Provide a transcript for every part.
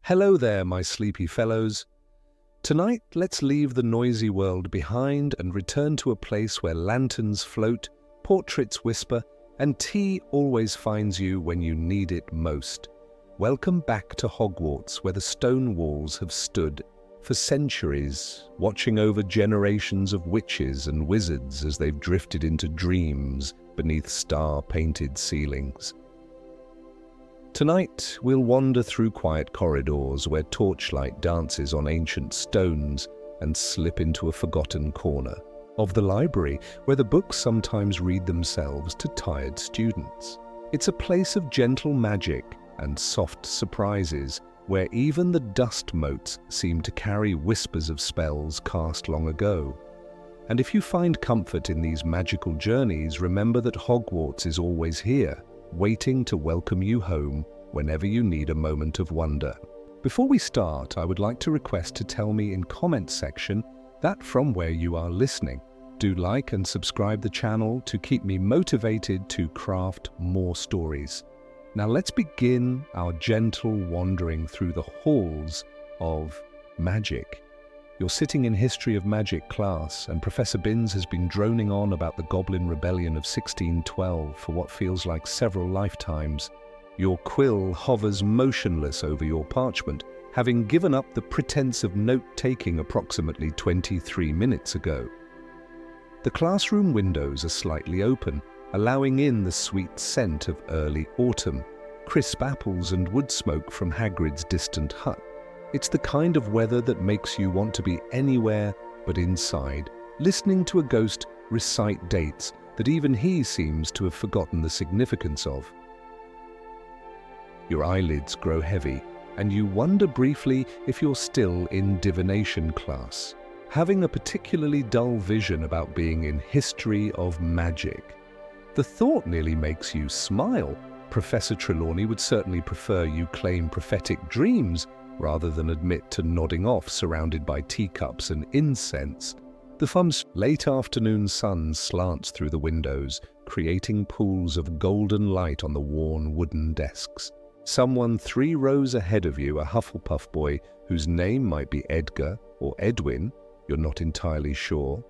Hello there, my sleepy fellows. Tonight, let's leave the noisy world behind and return to a place where lanterns float, portraits whisper, and tea always finds you when you need it most. Welcome back to Hogwarts, where the stone walls have stood for centuries, watching over generations of witches and wizards as they've drifted into dreams beneath star-painted ceilings. Tonight, we'll wander through quiet corridors where torchlight dances on ancient stones and slip into a forgotten corner of the library where the books sometimes read themselves to tired students. It's a place of gentle magic and soft surprises where even the dust motes seem to carry whispers of spells cast long ago. And if you find comfort in these magical journeys, remember that Hogwarts is always here, waiting to welcome you home whenever you need a moment of wonder. Before we start, I would like to request to tell me in comments section that from where you are listening. Do like and subscribe the channel to keep me motivated to craft more stories. Now let's begin our gentle wandering through the halls of magic. You're sitting in History of Magic class, and Professor Binns has been droning on about the Goblin Rebellion of 1612 for what feels like several lifetimes. Your quill hovers motionless over your parchment, having given up the pretense of note-taking approximately 23 minutes ago. The classroom windows are slightly open, allowing in the sweet scent of early autumn, crisp apples and wood smoke from Hagrid's distant hut. It's the kind of weather that makes you want to be anywhere but inside, listening to a ghost recite dates that even he seems to have forgotten the significance of. Your eyelids grow heavy, and you wonder briefly if you're still in divination class, having a particularly dull vision about being in History of Magic. The thought nearly makes you smile. Professor Trelawney would certainly prefer you claim prophetic dreams rather than admit to nodding off surrounded by teacups and incense. The firm's late afternoon sun slants through the windows, creating pools of golden light on the worn wooden desks. Someone 3 rows ahead of you, a Hufflepuff boy whose name might be Edgar or Edwin, you're not entirely sure,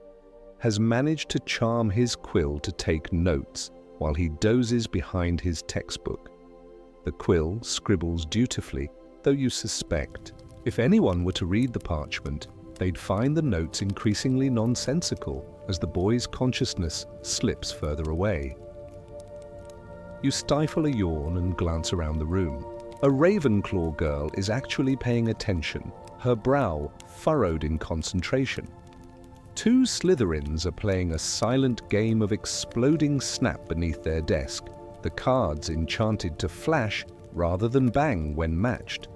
has managed to charm his quill to take notes while he dozes behind his textbook. The quill scribbles dutifully, though you suspect, if anyone were to read the parchment, they'd find the notes increasingly nonsensical as the boy's consciousness slips further away. You stifle a yawn and glance around the room. A Ravenclaw girl is actually paying attention, her brow furrowed in concentration. 2 Slytherins are playing a silent game of exploding snap beneath their desk, the cards enchanted to flash rather than bang when matched.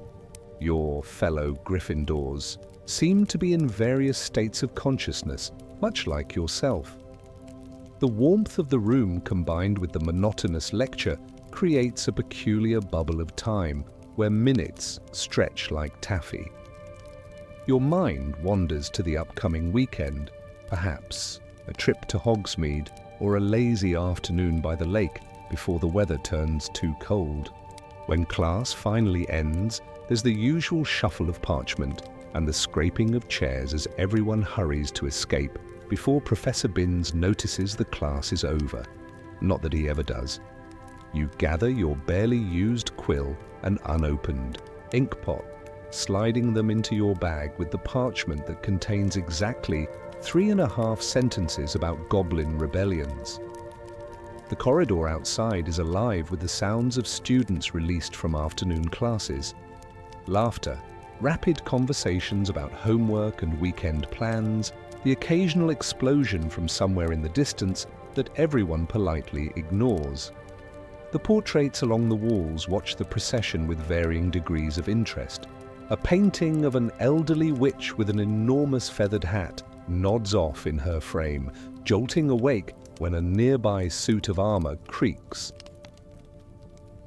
Your fellow Gryffindors seem to be in various states of consciousness, much like yourself. The warmth of the room combined with the monotonous lecture creates a peculiar bubble of time where minutes stretch like taffy. Your mind wanders to the upcoming weekend, perhaps a trip to Hogsmeade or a lazy afternoon by the lake before the weather turns too cold. When class finally ends, there's the usual shuffle of parchment and the scraping of chairs as everyone hurries to escape before Professor Binns notices the class is over. Not that he ever does. You gather your barely used quill and unopened inkpot, sliding them into your bag with the parchment that contains exactly 3.5 sentences about goblin rebellions. The corridor outside is alive with the sounds of students released from afternoon classes. Laughter, rapid conversations about homework and weekend plans, the occasional explosion from somewhere in the distance that everyone politely ignores. The portraits along the walls watch the procession with varying degrees of interest. A painting of an elderly witch with an enormous feathered hat nods off in her frame, jolting awake when a nearby suit of armor creaks.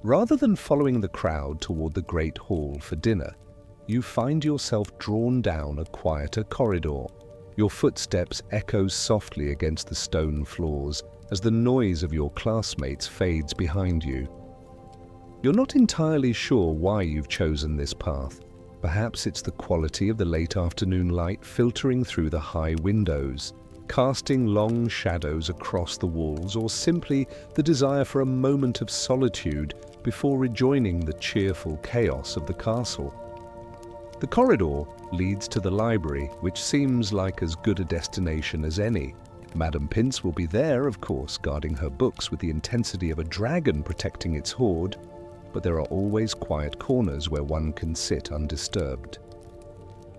Rather than following the crowd toward the Great Hall for dinner, you find yourself drawn down a quieter corridor. Your footsteps echo softly against the stone floors as the noise of your classmates fades behind you. You're not entirely sure why you've chosen this path, Perhaps it's the quality of the late afternoon light filtering through the high windows, casting long shadows across the walls, or simply the desire for a moment of solitude before rejoining the cheerful chaos of the castle. The corridor leads to the library, which seems like as good a destination as any. Madame Pince will be there, of course, guarding her books with the intensity of a dragon protecting its hoard, but there are always quiet corners where one can sit undisturbed.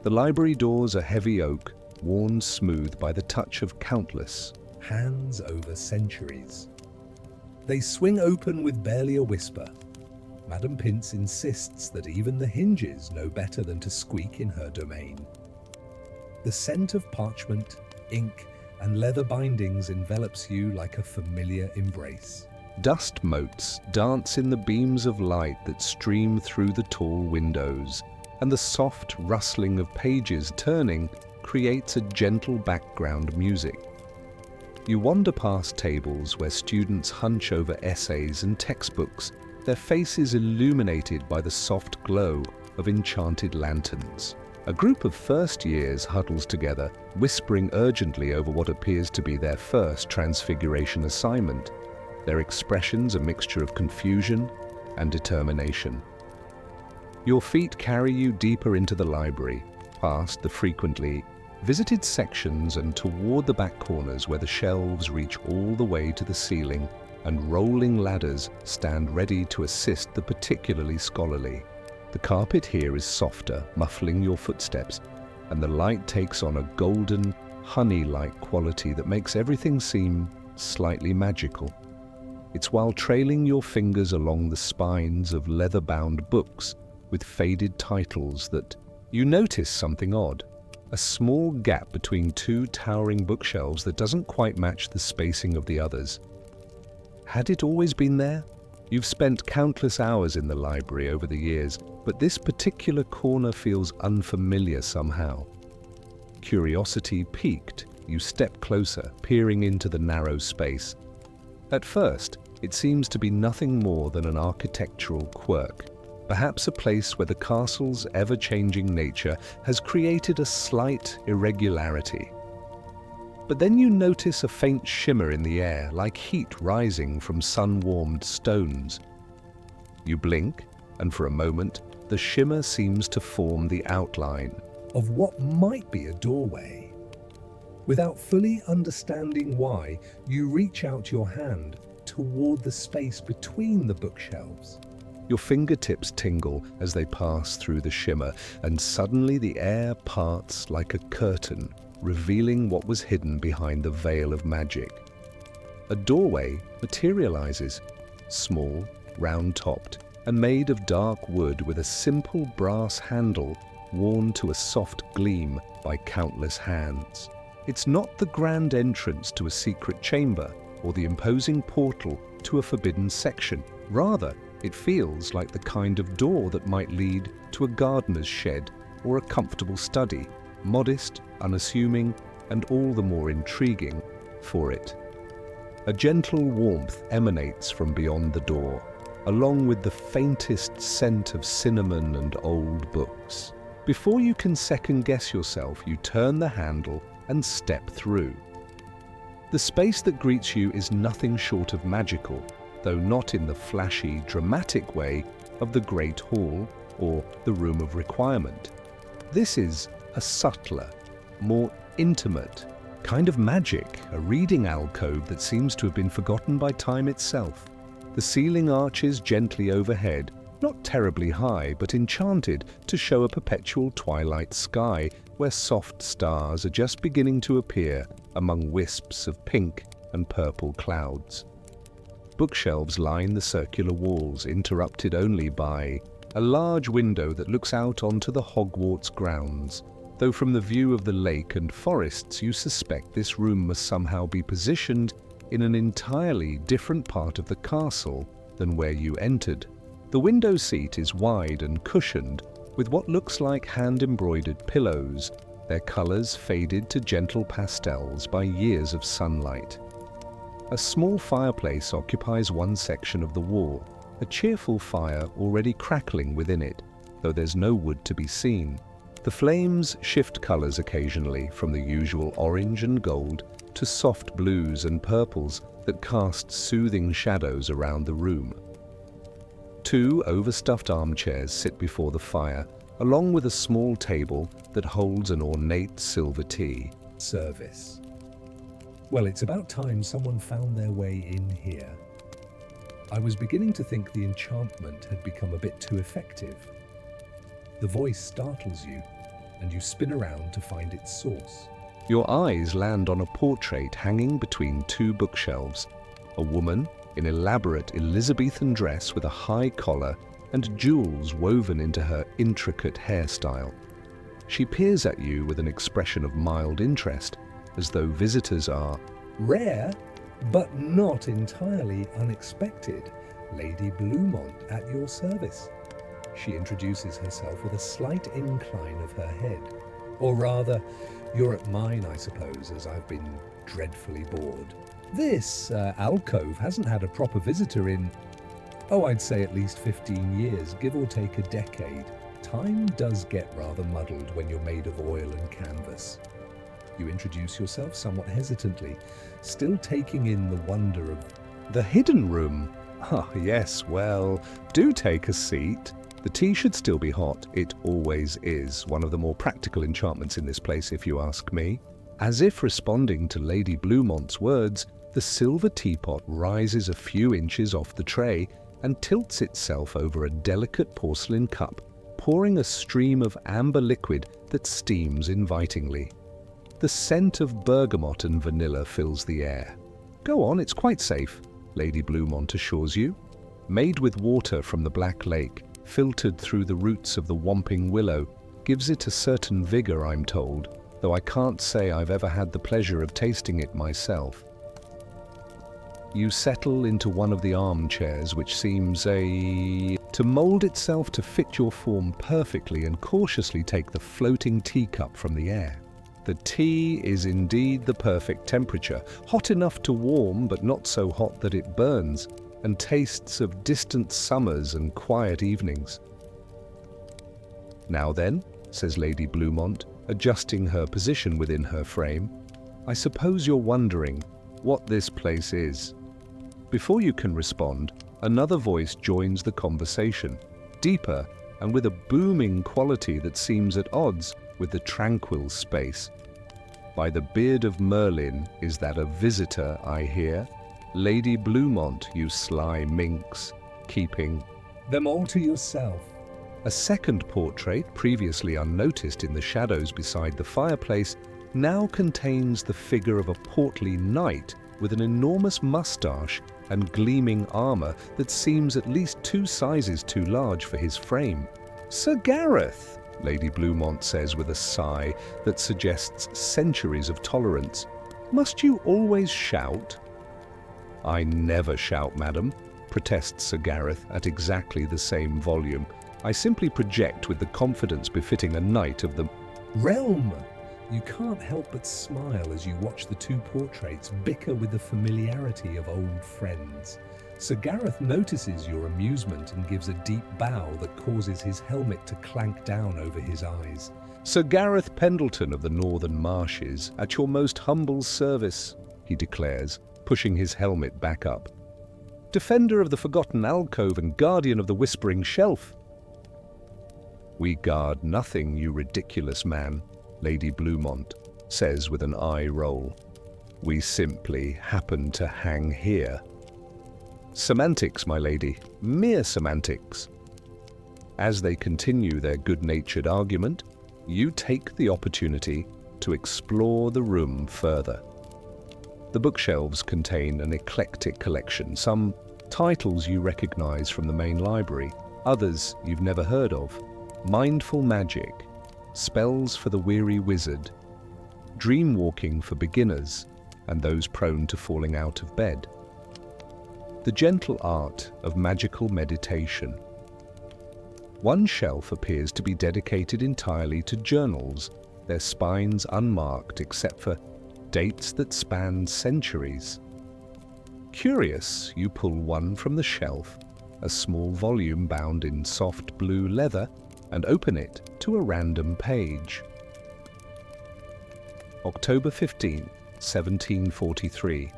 The library doors are heavy oak, worn smooth by the touch of countless hands over centuries. They swing open with barely a whisper. Madame Pince insists that even the hinges know better than to squeak in her domain. The scent of parchment, ink, and leather bindings envelops you like a familiar embrace. Dust motes dance in the beams of light that stream through the tall windows, and the soft rustling of pages turning creates a gentle background music. You wander past tables where students hunch over essays and textbooks, their faces illuminated by the soft glow of enchanted lanterns. A group of first years huddles together, whispering urgently over what appears to be their first transfiguration assignment, their expressions a mixture of confusion and determination. Your feet carry you deeper into the library, past the frequently visited sections and toward the back corners where the shelves reach all the way to the ceiling and rolling ladders stand ready to assist the particularly scholarly. The carpet here is softer, muffling your footsteps, and the light takes on a golden, honey-like quality that makes everything seem slightly magical. It's while trailing your fingers along the spines of leather-bound books with faded titles that you notice something odd. A small gap between two towering bookshelves that doesn't quite match the spacing of the others. Had it always been there? You've spent countless hours in the library over the years, but this particular corner feels unfamiliar somehow. Curiosity piqued, you step closer, peering into the narrow space. At first, it seems to be nothing more than an architectural quirk, perhaps a place where the castle's ever-changing nature has created a slight irregularity. But then you notice a faint shimmer in the air, like heat rising from sun-warmed stones. You blink, and for a moment, the shimmer seems to form the outline of what might be a doorway. Without fully understanding why, you reach out your hand toward the space between the bookshelves. Your fingertips tingle as they pass through the shimmer, and suddenly the air parts like a curtain, revealing what was hidden behind the veil of magic. A doorway materializes, small, round-topped, and made of dark wood with a simple brass handle worn to a soft gleam by countless hands. It's not the grand entrance to a secret chamber or the imposing portal to a forbidden section. Rather, it feels like the kind of door that might lead to a gardener's shed or a comfortable study, modest, unassuming, and all the more intriguing for it. A gentle warmth emanates from beyond the door, along with the faintest scent of cinnamon and old books. Before you can second-guess yourself, you turn the handle and step through. The space that greets you is nothing short of magical, though not in the flashy, dramatic way of the Great Hall or the Room of Requirement. This is a subtler, more intimate kind of magic, a reading alcove that seems to have been forgotten by time itself. The ceiling arches gently overhead, not terribly high, but enchanted to show a perpetual twilight sky where soft stars are just beginning to appear among wisps of pink and purple clouds. Bookshelves line the circular walls, interrupted only by a large window that looks out onto the Hogwarts grounds, though from the view of the lake and forests you suspect this room must somehow be positioned in an entirely different part of the castle than where you entered. The window seat is wide and cushioned, with what looks like hand-embroidered pillows, their colors faded to gentle pastels by years of sunlight. A small fireplace occupies one section of the wall, a cheerful fire already crackling within it. though there's no wood to be seen. The flames shift colors occasionally from the usual orange and gold to soft blues and purples that cast soothing shadows around the room. 2 overstuffed armchairs sit before the fire, along with a small table that holds an ornate silver tea service. Well, it's about time someone found their way in here. I was beginning to think the enchantment had become a bit too effective. The voice startles you, and you spin around to find its source. Your eyes land on a portrait hanging between 2 bookshelves. A woman in elaborate Elizabethan dress with a high collar and jewels woven into her intricate hairstyle. She peers at you with an expression of mild interest, as though visitors are rare, but not entirely unexpected. Lady Bluemont at your service. She introduces herself with a slight incline of her head. Or rather, you're at mine, I suppose, as I've been dreadfully bored. This alcove hasn't had a proper visitor in, I'd say at least 15 years, give or take a decade. Time does get rather muddled when you're made of oil and canvas. You introduce yourself somewhat hesitantly, still taking in the wonder of the hidden room. Ah, yes, well, do take a seat. The tea should still be hot. It always is. One of the more practical enchantments in this place, if you ask me. As if responding to Lady Bluemont's words, the silver teapot rises a few inches off the tray and tilts itself over a delicate porcelain cup, pouring a stream of amber liquid that steams invitingly. The scent of bergamot and vanilla fills the air. Go on, it's quite safe, Lady Bluemont assures you. Made with water from the Black Lake, filtered through the roots of the Whomping Willow, gives it a certain vigor, I'm told, though I can't say I've ever had the pleasure of tasting it myself. You settle into one of the armchairs, which seems to mold itself to fit your form perfectly, and cautiously take the floating teacup from the air. The tea is indeed the perfect temperature, hot enough to warm but not so hot that it burns, and tastes of distant summers and quiet evenings. Now then, says Lady Bluemont, adjusting her position within her frame, I suppose you're wondering what this place is. Before you can respond, another voice joins the conversation, deeper and with a booming quality that seems at odds with the tranquil space. By the beard of Merlin, is that a visitor I hear? Lady Bluemont, you sly minx, keeping them all to yourself. A second portrait, previously unnoticed in the shadows beside the fireplace, now contains the figure of a portly knight with an enormous moustache and gleaming armor that seems at least 2 sizes too large for his frame. Sir Gareth, Lady Bluemont says with a sigh that suggests centuries of tolerance. Must you always shout? I never shout, madam, protests Sir Gareth at exactly the same volume. I simply project with the confidence befitting a knight of the realm. You can't help but smile as you watch the 2 portraits bicker with the familiarity of old friends. Sir Gareth notices your amusement and gives a deep bow that causes his helmet to clank down over his eyes. Sir Gareth Pendleton of the Northern Marshes, at your most humble service, he declares, pushing his helmet back up. Defender of the Forgotten Alcove and guardian of the Whispering Shelf. We guard nothing, you ridiculous man, Lady Bluemont says with an eye roll. We simply happen to hang here. Semantics, my lady, mere semantics. As they continue their good-natured argument, you take the opportunity to explore the room further. The bookshelves contain an eclectic collection, some titles you recognize from the main library, others you've never heard of. Mindful Magic, Spells for the Weary Wizard, Dreamwalking for Beginners and those prone to falling out of bed. The Gentle Art of Magical Meditation. One shelf appears to be dedicated entirely to journals, their spines unmarked except for dates that span centuries. Curious, you pull one from the shelf, a small volume bound in soft blue leather, and open it to a random page. October 15, 1743.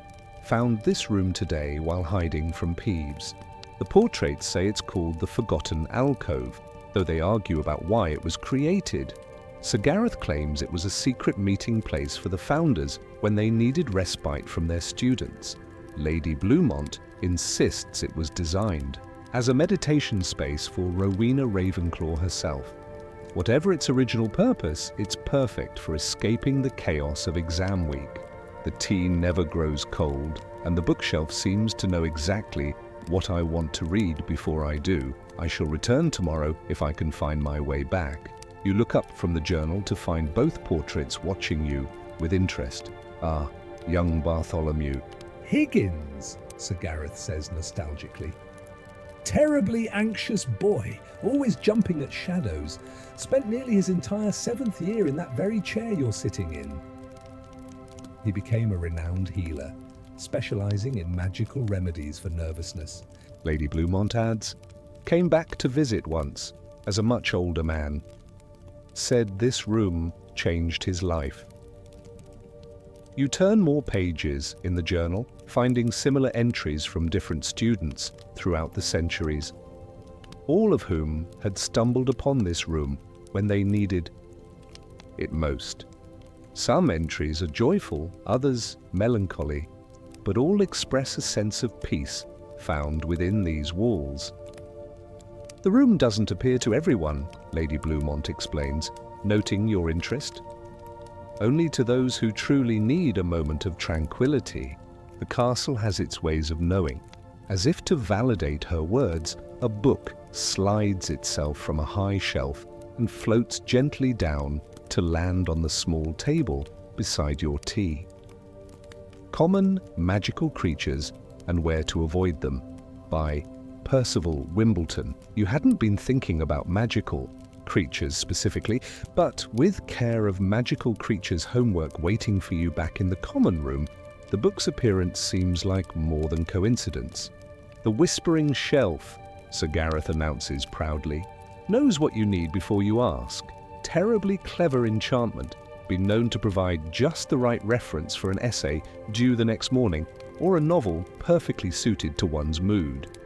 Found this room today while hiding from Peeves. The portraits say it's called the Forgotten Alcove, though they argue about why it was created. Sir Gareth claims it was a secret meeting place for the founders when they needed respite from their students. Lady Bluemont insists it was designed as a meditation space for Rowena Ravenclaw herself. Whatever its original purpose, it's perfect for escaping the chaos of exam week. The tea never grows cold, and the bookshelf seems to know exactly what I want to read before I do. I shall return tomorrow if I can find my way back. You look up from the journal to find both portraits watching you with interest. Ah, young Bartholomew. Higgins, Sir Gareth says nostalgically. Terribly anxious boy, always jumping at shadows. Spent nearly his entire 7th year in that very chair you're sitting in. He became a renowned healer, specializing in magical remedies for nervousness. Lady Bluemont adds, came back to visit once, as a much older man. Said this room changed his life. You turn more pages in the journal, finding similar entries from different students throughout the centuries, all of whom had stumbled upon this room when they needed it most. Some entries are joyful, others melancholy, but all express a sense of peace found within these walls. The room doesn't appear to everyone, Lady Bluemont explains, noting your interest. Only to those who truly need a moment of tranquility. The castle has its ways of knowing. As if to validate her words, a book slides itself from a high shelf and floats gently down to land on the small table beside your tea. Common Magical Creatures and Where to Avoid Them by Percival Wimbledon. You hadn't been thinking about magical creatures specifically, but with Care of Magical Creatures homework waiting for you back in the common room, the book's appearance seems like more than coincidence. The Whispering Shelf, Sir Gareth announces proudly, knows what you need before you ask. Terribly clever enchantment, been known to provide just the right reference for an essay due the next morning, or a novel perfectly suited to one's mood.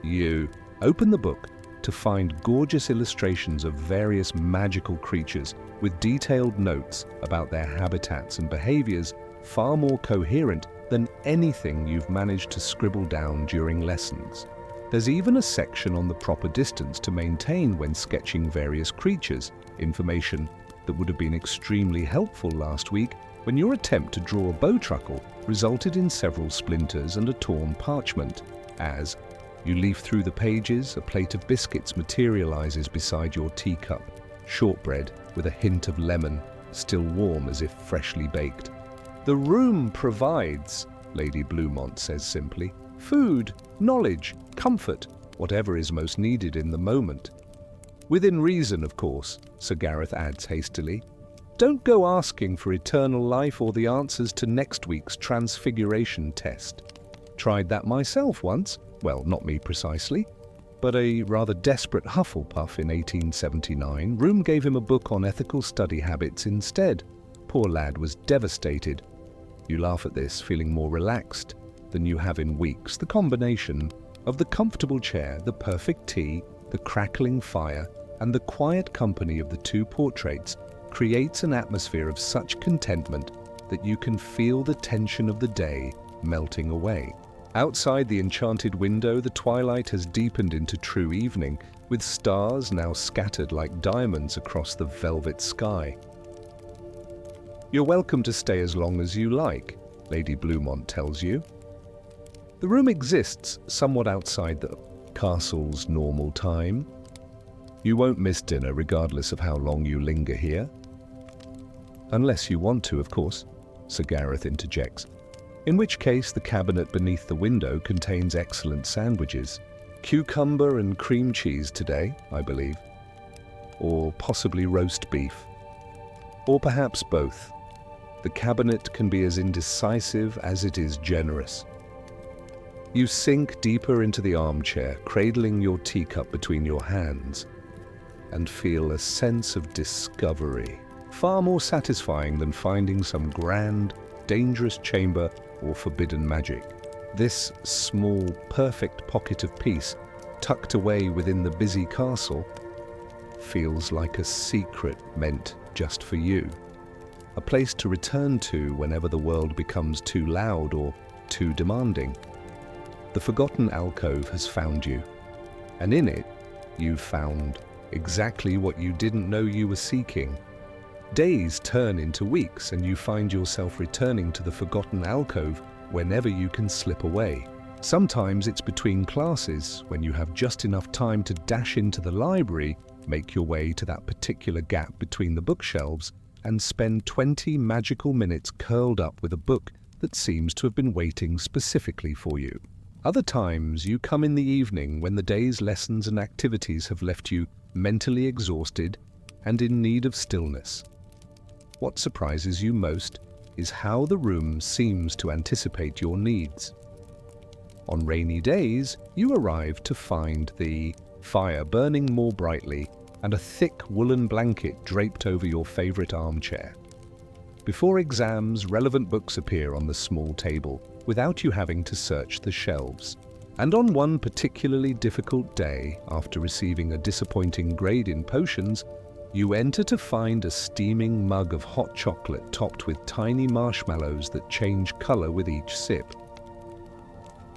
You open the book to find gorgeous illustrations of various magical creatures with detailed notes about their habitats and behaviors far more coherent than anything you've managed to scribble down during lessons. There's even a section on the proper distance to maintain when sketching various creatures, information that would have been extremely helpful last week when your attempt to draw a bowtruckle resulted in several splinters and a torn parchment. As you leaf through the pages, a plate of biscuits materializes beside your teacup, shortbread with a hint of lemon, still warm as if freshly baked. The room provides, Lady Bluemont says simply, food, knowledge, comfort, whatever is most needed in the moment. Within reason, of course, Sir Gareth adds hastily. Don't go asking for eternal life or the answers to next week's transfiguration test. Tried that myself once. Well, not me precisely, but a rather desperate Hufflepuff in 1879. Room gave him a book on ethical study habits instead. Poor lad was devastated. You laugh at this, feeling more relaxed than you have in weeks. The combination of the comfortable chair, the perfect tea, the crackling fire, and the quiet company of the two portraits creates an atmosphere of such contentment that you can feel the tension of the day melting away. Outside the enchanted window, the twilight has deepened into true evening, with stars now scattered like diamonds across the velvet sky. You're welcome to stay as long as you like, Lady Bluemont tells you. The room exists somewhat outside the castle's normal time. You won't miss dinner regardless of how long you linger here. Unless you want to, of course, Sir Gareth interjects. In which case, the cabinet beneath the window contains excellent sandwiches. Cucumber and cream cheese today, I believe. Or possibly roast beef. Or perhaps both. The cabinet can be as indecisive as it is generous. You sink deeper into the armchair, cradling your teacup between your hands. and feel a sense of discovery, far more satisfying than finding some grand, dangerous chamber or forbidden magic. This small, perfect pocket of peace, tucked away within the busy castle, feels like a secret meant just for you. A place to return to whenever the world becomes too loud or too demanding. The forgotten alcove has found you, and in it, you've found exactly what you didn't know you were seeking. Days turn into weeks, and you find yourself returning to the forgotten alcove whenever you can slip away. Sometimes it's between classes, when you have just enough time to dash into the library, make your way to that particular gap between the bookshelves, and spend 20 magical minutes curled up with a book that seems to have been waiting specifically for you. Other times, you come in the evening when the day's lessons and activities have left you mentally exhausted and in need of stillness. What surprises you most is how the room seems to anticipate your needs. On rainy days, you arrive to find the fire burning more brightly and a thick woolen blanket draped over your favorite armchair. Before exams, relevant books appear on the small table without you having to search the shelves. And on one particularly difficult day, after receiving a disappointing grade in potions, you enter to find a steaming mug of hot chocolate topped with tiny marshmallows that change color with each sip.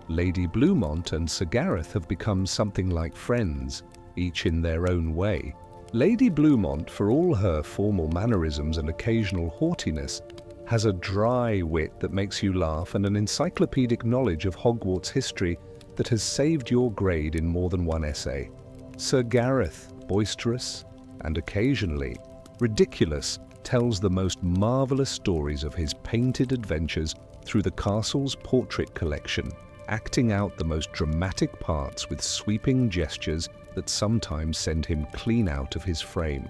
Lady Bluemont and Sir Gareth have become something like friends, each in their own way. Lady Bluemont, for all her formal mannerisms and occasional haughtiness, has a dry wit that makes you laugh and an encyclopedic knowledge of Hogwarts history that has saved your grade in more than one essay. Sir Gareth, boisterous and occasionally ridiculous, tells the most marvelous stories of his painted adventures through the castle's portrait collection, acting out the most dramatic parts with sweeping gestures that sometimes send him clean out of his frame.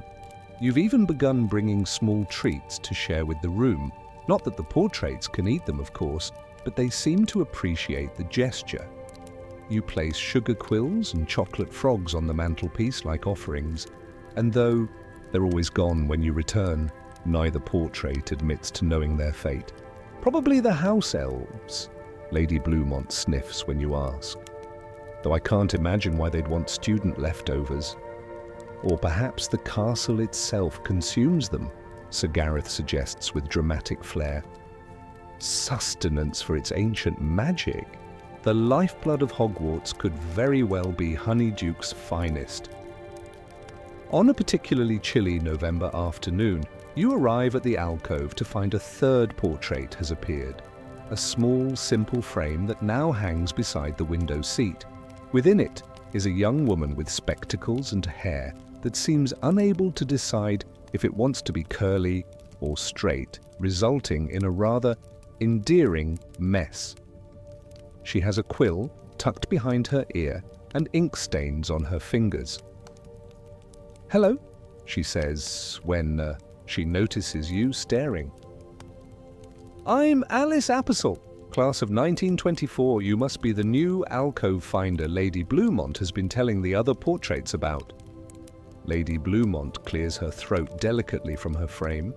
You've even begun bringing small treats to share with the room. Not that the portraits can eat them, of course, but they seem to appreciate the gesture. You place sugar quills and chocolate frogs on the mantelpiece like offerings, and though they're always gone when you return, neither portrait admits to knowing their fate. Probably the house elves, Lady Bluemont sniffs when you ask. Though I can't imagine why they'd want student leftovers. Or perhaps the castle itself consumes them, Sir Gareth suggests with dramatic flair. Sustenance for its ancient magic. The lifeblood of Hogwarts could very well be Honeyduke's finest. On a particularly chilly November afternoon, you arrive at the alcove to find a third portrait has appeared. A small, simple frame that now hangs beside the window seat. Within it is a young woman with spectacles and hair that seems unable to decide if it wants to be curly or straight, resulting in a rather endearing mess. She has a quill tucked behind her ear and ink stains on her fingers. "Hello," she says when she notices you staring. "I'm Alice Applesall, class of 1924. You must be the new alcove finder Lady Bluemont has been telling the other portraits about." Lady Bluemont clears her throat delicately from her frame.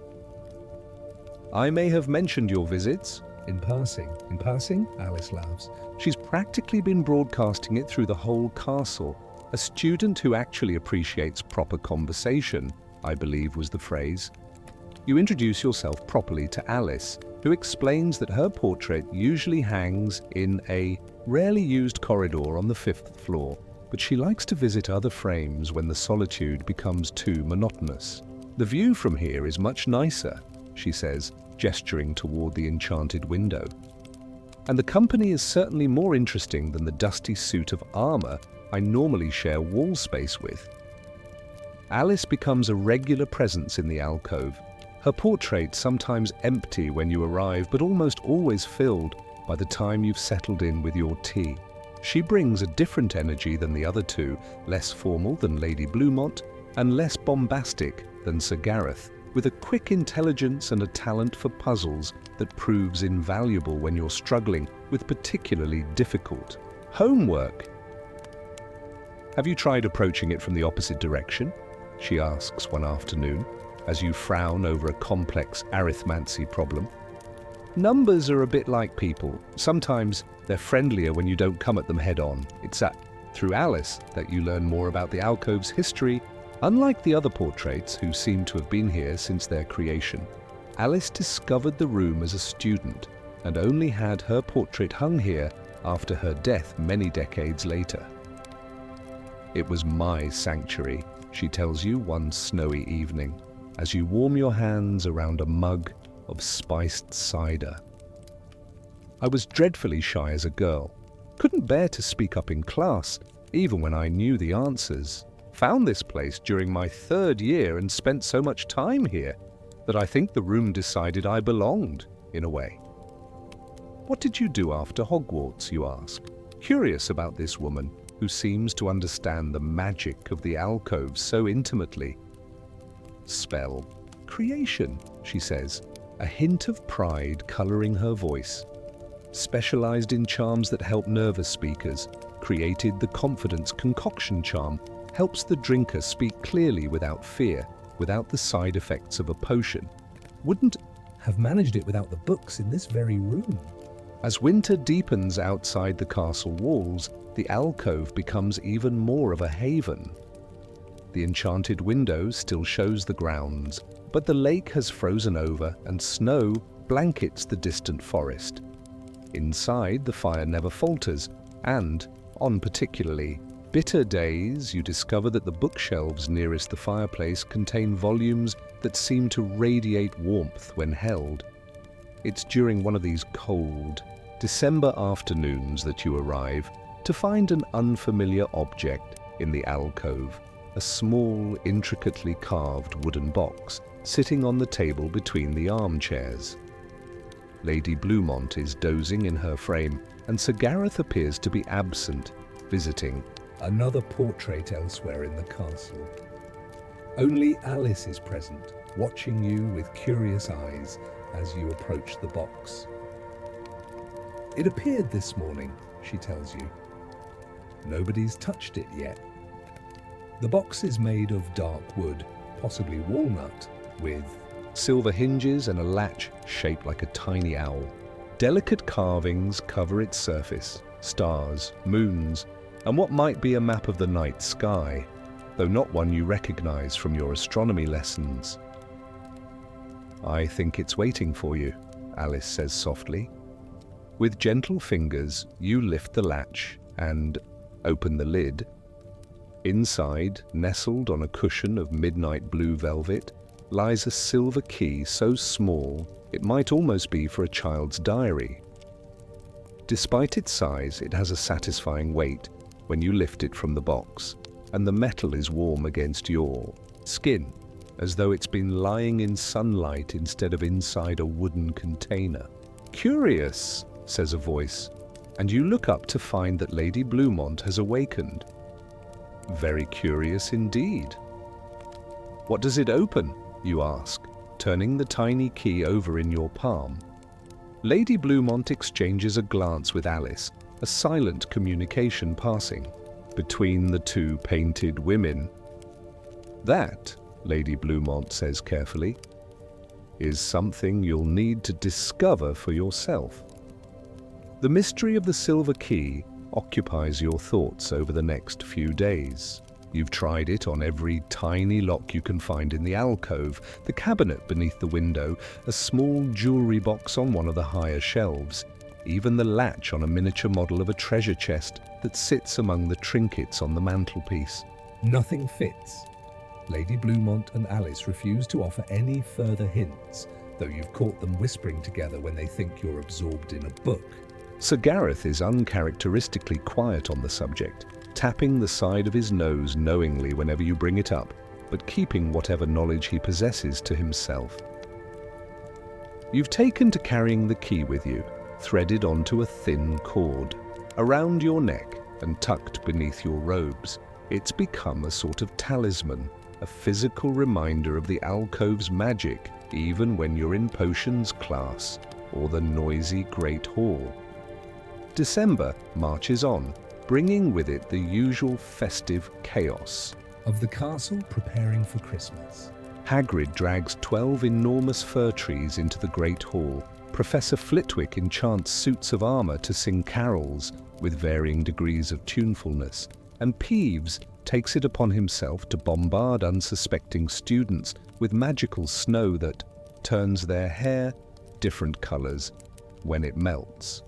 "I may have mentioned your visits." In passing. In passing? Alice laughs. She's practically been broadcasting it through the whole castle. A student who actually appreciates proper conversation, I believe was the phrase. You introduce yourself properly to Alice, who explains that her portrait usually hangs in a rarely used corridor on the 5th floor, but she likes to visit other frames when the solitude becomes too monotonous. "The view from here is much nicer," she says, gesturing toward the enchanted window. "And the company is certainly more interesting than the dusty suit of armor I normally share wall space with." Alice becomes a regular presence in the alcove, her portrait sometimes empty when you arrive, but almost always filled by the time you've settled in with your tea. She brings a different energy than the other two, less formal than Lady Bluemont, and less bombastic than Sir Gareth, with a quick intelligence and a talent for puzzles that proves invaluable when you're struggling with particularly difficult homework. Have you tried approaching it from the opposite direction? she asks one afternoon, as you frown over a complex arithmancy problem. Numbers are a bit like people. Sometimes they're friendlier when you don't come at them head-on. It's through Alice that you learn more about the alcove's history. Unlike the other portraits who seem to have been here since their creation, Alice discovered the room as a student and only had her portrait hung here after her death many decades later. It was my sanctuary, she tells you one snowy evening, as you warm your hands around a mug of spiced cider. I was dreadfully shy as a girl, couldn't bear to speak up in class, even when I knew the answers. Found this place during my 3rd year and spent so much time here that I think the room decided I belonged, in a way. What did you do after Hogwarts, you ask, curious about this woman who seems to understand the magic of the alcove so intimately. Spell creation, she says, a hint of pride coloring her voice. Specialized in charms that help nervous speakers, created the confidence concoction charm, helps the drinker speak clearly without fear, without the side effects of a potion. Wouldn't Have managed it without the books in this very room. As winter deepens outside the castle walls, the alcove becomes even more of a haven. The enchanted window still shows the grounds, but the lake has frozen over and snow blankets the distant forest. Inside, the fire never falters, and, on particularly bitter days, you discover that the bookshelves nearest the fireplace contain volumes that seem to radiate warmth when held. It's during one of these cold, December afternoons that you arrive to find an unfamiliar object in the alcove, a small, intricately carved wooden box sitting on the table between the armchairs. Lady Bluemont is dozing in her frame, and Sir Gareth appears to be absent, visiting. Another portrait elsewhere in the castle. Only Alice is present, watching you with curious eyes as you approach the box. It appeared this morning, she tells you. Nobody's touched it yet. The box is made of dark wood, possibly walnut, with Silver hinges and a latch shaped like a tiny owl. Delicate carvings cover its surface, stars, moons, and what might be a map of the night sky, though not one you recognize from your astronomy lessons. I think it's waiting for you, Alice says softly. With gentle fingers, you lift the latch and open the lid. Inside, nestled on a cushion of midnight blue velvet, lies a silver key so small it might almost be for a child's diary. Despite its size, it has a satisfying weight when you lift it from the box, and the metal is warm against your skin, as though it's been lying in sunlight instead of inside a wooden container. Curious, says a voice, and you look up to find that Lady Bluemont has awakened. Very curious indeed. What does it open? You ask, turning the tiny key over in your palm. Lady Bluemont exchanges a glance with Alice, a silent communication passing between the two painted women. That, Lady Bluemont says carefully, is something you'll need to discover for yourself. The mystery of the silver key occupies your thoughts over the next few days. You've tried it on every tiny lock you can find in the alcove, the cabinet beneath the window, a small jewelry box on one of the higher shelves, even the latch on a miniature model of a treasure chest that sits among the trinkets on the mantelpiece. Nothing fits. Lady Bluemont and Alice refuse to offer any further hints, though you've caught them whispering together when they think you're absorbed in a book. Sir Gareth is uncharacteristically quiet on the subject, tapping the side of his nose knowingly whenever you bring it up, but keeping whatever knowledge he possesses to himself. You've taken to carrying the key with you, threaded onto a thin cord, around your neck and tucked beneath your robes. It's become a sort of talisman, a physical reminder of the alcove's magic, even when you're in potions class or the noisy Great Hall. December marches on, bringing with it the usual festive chaos. of the castle preparing for Christmas. Hagrid drags 12 enormous fir trees into the Great Hall. Professor Flitwick enchants suits of armor to sing carols with varying degrees of tunefulness, and Peeves takes it upon himself to bombard unsuspecting students with magical snow that turns their hair different colors when it melts.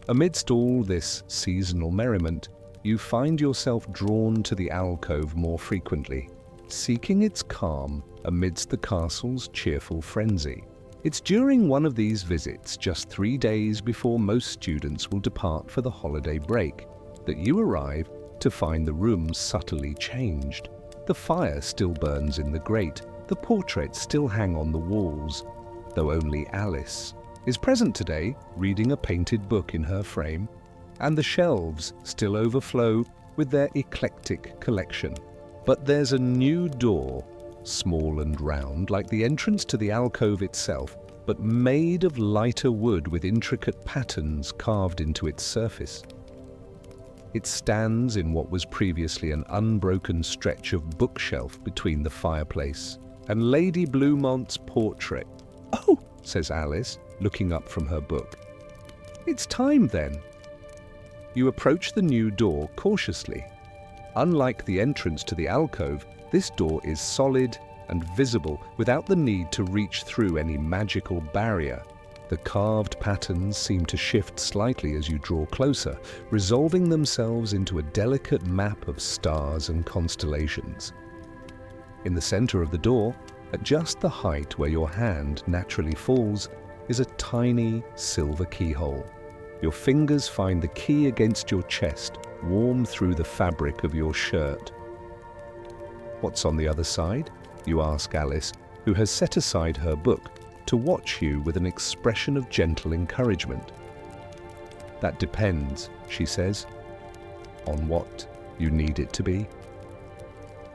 Amidst all this seasonal merriment, you find yourself drawn to the alcove more frequently, seeking its calm amidst the castle's cheerful frenzy. It's during one of these visits, just 3 days before most students will depart for the holiday break, that you arrive to find the room subtly changed. The fire still burns in the grate, the portraits still hang on the walls, though only Alice is present today, reading a painted book in her frame, and the shelves still overflow with their eclectic collection. But there's a new door, small and round, like the entrance to the alcove itself, but made of lighter wood with intricate patterns carved into its surface. It stands in what was previously an unbroken stretch of bookshelf between the fireplace and Lady Blumont's portrait. "Oh," says Alice, looking up from her book. "It's time then." You approach the new door cautiously. Unlike the entrance to the alcove, this door is solid and visible without the need to reach through any magical barrier. The carved patterns seem to shift slightly as you draw closer, resolving themselves into a delicate map of stars and constellations. In the center of the door, at just the height where your hand naturally falls, is a tiny silver keyhole. Your fingers find the key against your chest, warm through the fabric of your shirt. "What's on the other side?" you ask Alice, who has set aside her book to watch you with an expression of gentle encouragement. "That depends," she says, "on what you need it to be."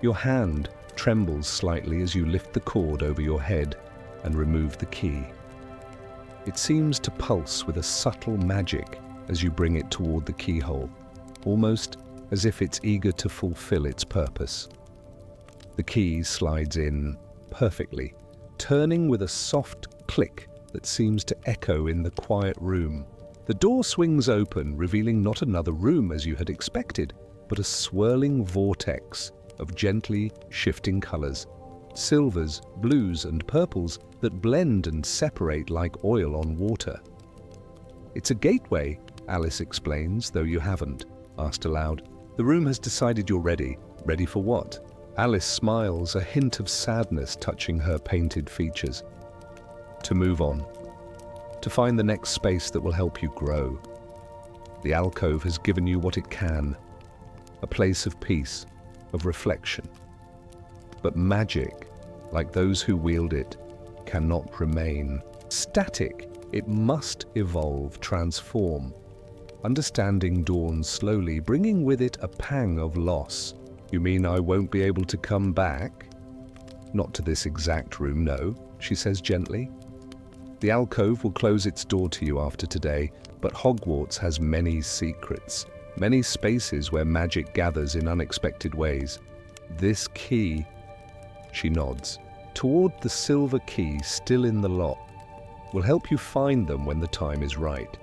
Your hand trembles slightly as you lift the cord over your head and remove the key. It seems to pulse with a subtle magic as you bring it toward the keyhole, almost as if it's eager to fulfill its purpose. The key slides in perfectly, turning with a soft click that seems to echo in the quiet room. The door swings open, revealing not another room as you had expected, but a swirling vortex of gently shifting colors, silvers, blues, and purples that blend and separate like oil on water. "It's a gateway," Alice explains, though you haven't asked aloud. "The room has decided you're ready." "Ready for what?" Alice smiles, a hint of sadness touching her painted features. "To move on. To find the next space that will help you grow. The alcove has given you what it can, a place of peace, of reflection. But magic, like those who wield it, cannot remain static. It must evolve, transform." Understanding dawns slowly, bringing with it a pang of loss. "You mean I won't be able to come back?" "Not to this exact room, no," she says gently. "The alcove will close its door to you after today, but Hogwarts has many secrets, many spaces where magic gathers in unexpected ways. This key," she nods, toward the silver key still in the lock, "will help you find them when the time is right."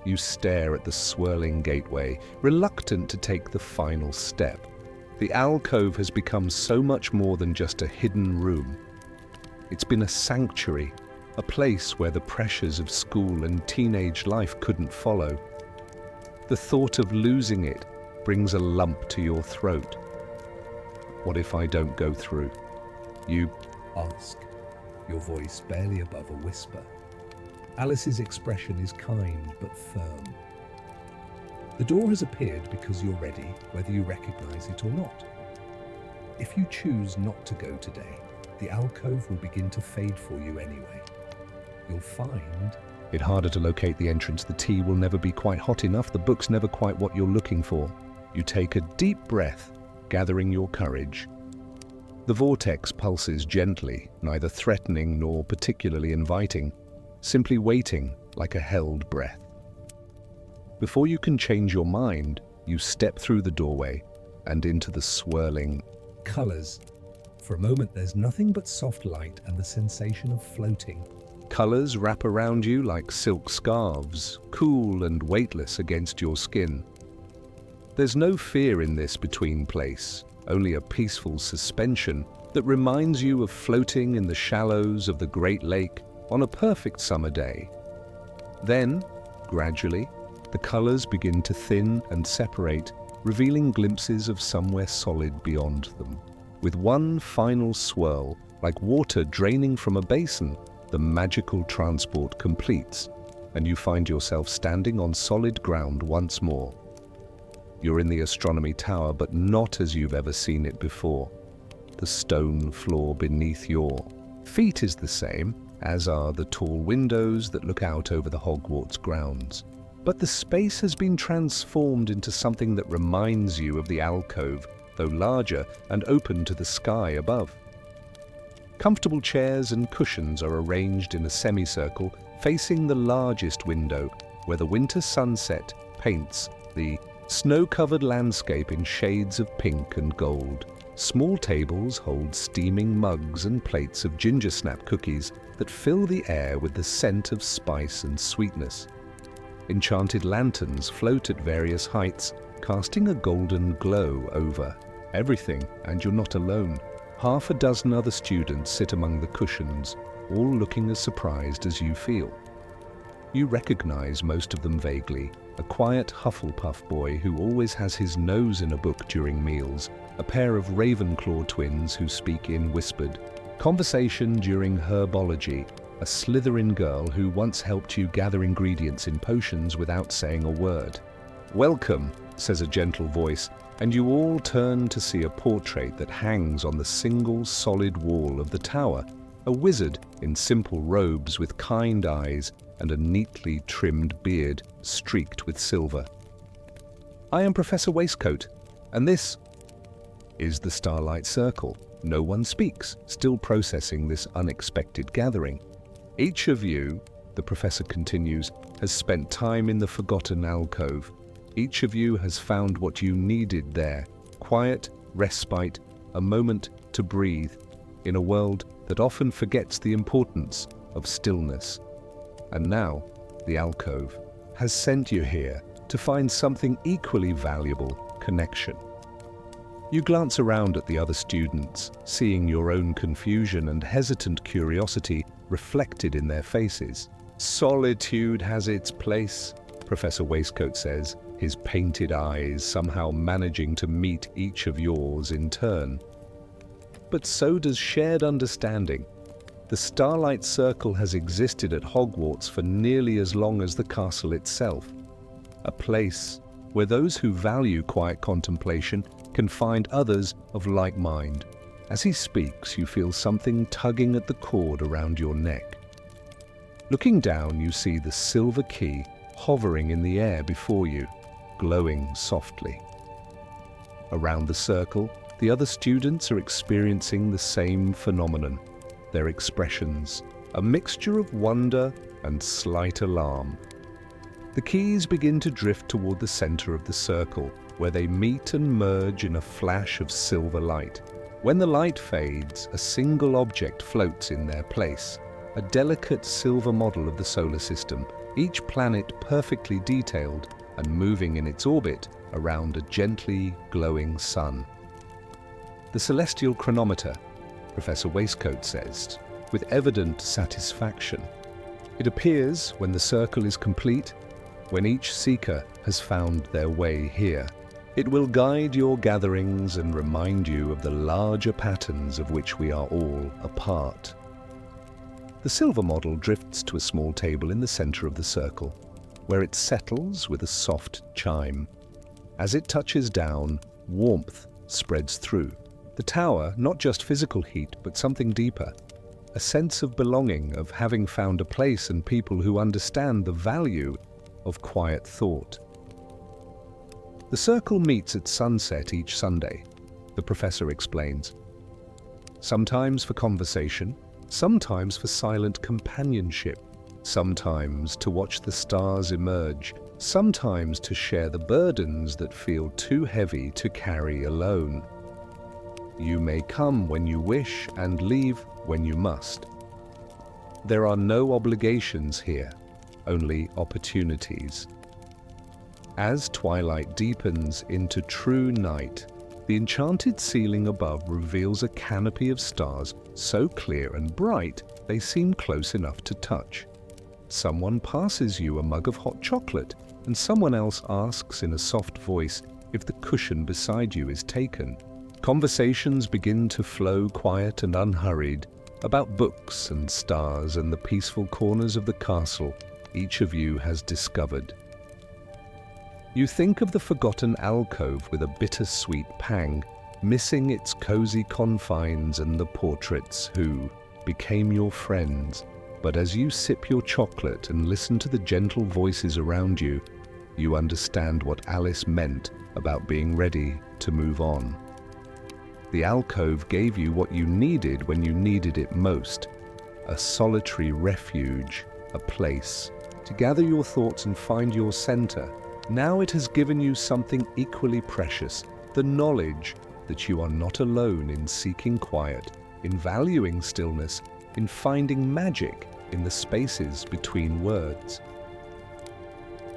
You stare at the swirling gateway, reluctant to take the final step. The alcove has become so much more than just a hidden room. It's been a sanctuary, a place where the pressures of school and teenage life couldn't follow. The thought of losing it brings a lump to your throat. "What if I don't go through?" You Ask, your voice barely above a whisper. Alice's expression is kind but firm. "The door has appeared because you're ready, whether you recognize it or not. If you choose not to go today, the alcove will begin to fade for you anyway. You'll find it harder to locate the entrance. The tea will never be quite hot enough. The book's never quite what you're looking for." You take a deep breath, gathering your courage. The vortex pulses gently, neither threatening nor particularly inviting, simply waiting like a held breath. Before you can change your mind, you step through the doorway, and into the swirling colors. For a moment, there's nothing but soft light and the sensation of floating. colors wrap around you like silk scarves, cool and weightless against your skin. There's no fear in this between place, only a peaceful suspension that reminds you of floating in the shallows of the Great Lake on a perfect summer day. Then, gradually, the colors begin to thin and separate, revealing glimpses of somewhere solid beyond them. With one final swirl, like water draining from a basin, the magical transport completes, and you find yourself standing on solid ground once more. You're in the astronomy tower, but not as you've ever seen it before. The stone floor beneath your feet is the same, as are the tall windows that look out over the Hogwarts grounds. But the space has been transformed into something that reminds you of the alcove, though larger and open to the sky above. Comfortable chairs and cushions are arranged in a semicircle facing the largest window, where the winter sunset paints the snow-covered landscape in shades of pink and gold. Small tables hold steaming mugs and plates of ginger snap cookies that fill the air with the scent of spice and sweetness. Enchanted lanterns float at various heights, casting a golden glow over everything, and you're not alone. Half a dozen other students sit among the cushions, all looking as surprised as you feel. You recognize most of them vaguely, a quiet Hufflepuff boy who always has his nose in a book during meals, a pair of Ravenclaw twins who speak in whispered conversation during herbology, a Slytherin girl who once helped you gather ingredients in potions without saying a word. "Welcome," says a gentle voice, and you all turn to see a portrait that hangs on the single solid wall of the tower, a wizard in simple robes with kind eyes and a neatly trimmed beard streaked with silver. "I am Professor Waistcoat, and this is the Starlight Circle." No one speaks, still processing this unexpected gathering. "Each of you," the professor continues, "has spent time in the forgotten alcove. Each of you has found what you needed there, quiet, respite, a moment to breathe, in a world that often forgets the importance of stillness. And now, the alcove has sent you here to find something equally valuable: connection." You glance around at the other students, seeing your own confusion and hesitant curiosity reflected in their faces. "Solitude has its place," Professor Waistcoat says, his painted eyes somehow managing to meet each of yours in turn. "But so does shared understanding. The Starlight Circle has existed at Hogwarts for nearly as long as the castle itself. A place where those who value quiet contemplation can find others of like mind." As he speaks, you feel something tugging at the cord around your neck. Looking down, you see the silver key hovering in the air before you, glowing softly. Around the circle, the other students are experiencing the same phenomenon. Their expressions, a mixture of wonder and slight alarm. The keys begin to drift toward the center of the circle, where they meet and merge in a flash of silver light. When the light fades, a single object floats in their place, a delicate silver model of the solar system, each planet perfectly detailed and moving in its orbit around a gently glowing sun. "The celestial chronometer," Professor Waistcoat says, with evident satisfaction. "It appears when the circle is complete, when each seeker has found their way here. It will guide your gatherings and remind you of the larger patterns of which we are all a part." The silver model drifts to a small table in the center of the circle, where it settles with a soft chime. As it touches down, warmth spreads through. The tower, not just physical heat, but something deeper, a sense of belonging, of having found a place and people who understand the value of quiet thought. The circle meets at sunset each Sunday, the professor explains. Sometimes for conversation, sometimes for silent companionship, sometimes to watch the stars emerge, sometimes to share the burdens that feel too heavy to carry alone. You may come when you wish and leave when you must. There are no obligations here, only opportunities. As twilight deepens into true night, the enchanted ceiling above reveals a canopy of stars so clear and bright they seem close enough to touch. Someone passes you a mug of hot chocolate, and someone else asks in a soft voice if the cushion beside you is taken. Conversations begin to flow quiet and unhurried about books and stars and the peaceful corners of the castle each of you has discovered. You think of the forgotten alcove with a bittersweet pang, missing its cozy confines and the portraits who became your friends. But as you sip your chocolate and listen to the gentle voices around you, you understand what Alice meant about being ready to move on. The alcove gave you what you needed when you needed it most, a solitary refuge, a place to gather your thoughts and find your center. Now it has given you something equally precious, the knowledge that you are not alone in seeking quiet, in valuing stillness, in finding magic in the spaces between words.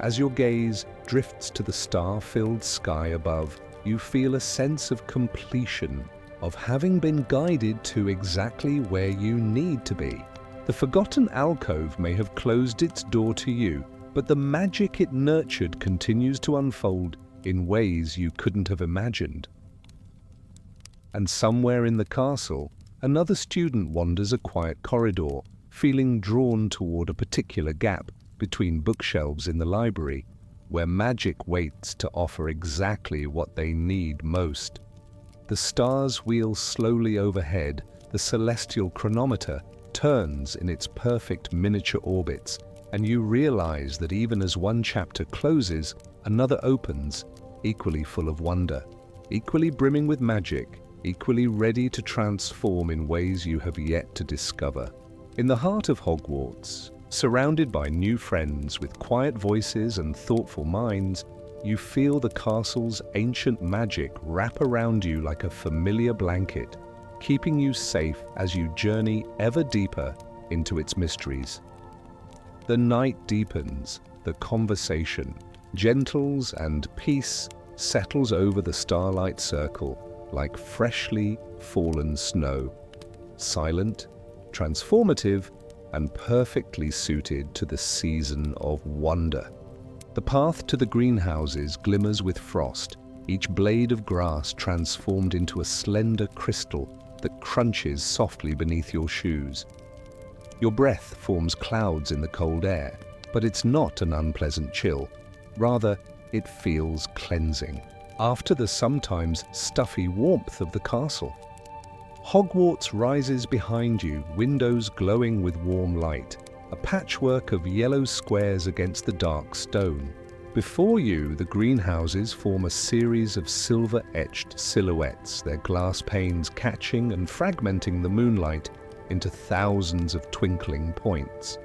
As your gaze drifts to the star-filled sky above, you feel a sense of completion, of having been guided to exactly where you need to be. The forgotten alcove may have closed its door to you, but the magic it nurtured continues to unfold in ways you couldn't have imagined. And somewhere in the castle, another student wanders a quiet corridor, feeling drawn toward a particular gap between bookshelves in the library, where magic waits to offer exactly what they need most. The stars wheel slowly overhead, the celestial chronometer turns in its perfect miniature orbits, and you realize that even as one chapter closes, another opens, equally full of wonder, equally brimming with magic, equally ready to transform in ways you have yet to discover. In the heart of Hogwarts, surrounded by new friends with quiet voices and thoughtful minds, you feel the castle's ancient magic wrap around you like a familiar blanket, keeping you safe as you journey ever deeper into its mysteries. The night deepens, the conversation gentles, and peace settles over the starlight circle like freshly fallen snow, silent, transformative, and perfectly suited to the season of wonder. The path to the greenhouses glimmers with frost, each blade of grass transformed into a slender crystal that crunches softly beneath your shoes. Your breath forms clouds in the cold air, but it's not an unpleasant chill. Rather, it feels cleansing, after the sometimes stuffy warmth of the castle. Hogwarts rises behind you, windows glowing with warm light, a patchwork of yellow squares against the dark stone. Before you, the greenhouses form a series of silver-etched silhouettes, their glass panes catching and fragmenting the moonlight into thousands of twinkling points.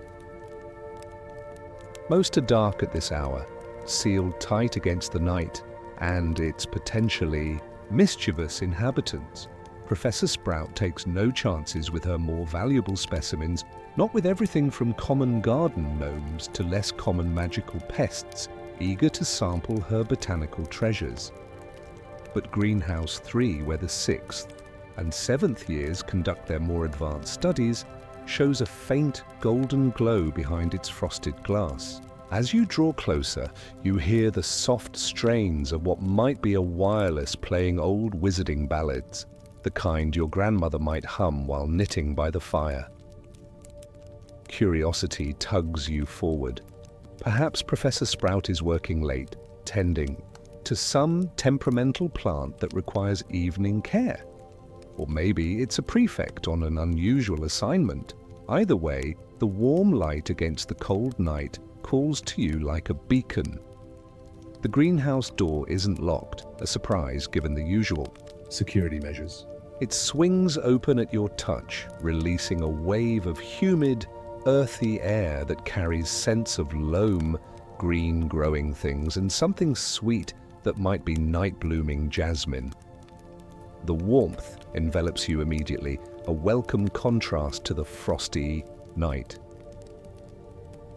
Most are dark at this hour, sealed tight against the night and its potentially mischievous inhabitants. Professor Sprout takes no chances with her more valuable specimens, not with everything from common garden gnomes to less common magical pests, eager to sample her botanical treasures. But Greenhouse 3, where the 6th and 7th years conduct their more advanced studies, shows a faint golden glow behind its frosted glass. As you draw closer, you hear the soft strains of what might be a wireless playing old wizarding ballads, the kind your grandmother might hum while knitting by the fire. Curiosity tugs you forward. Perhaps Professor Sprout is working late, tending to some temperamental plant that requires evening care. Or maybe it's a prefect on an unusual assignment. Either way, the warm light against the cold night calls to you like a beacon. The greenhouse door isn't locked, a surprise given the usual security measures. It swings open at your touch, releasing a wave of humid, earthy air that carries scents of loam, green growing things and something sweet that might be night-blooming jasmine. The warmth envelops you immediately, a welcome contrast to the frosty night.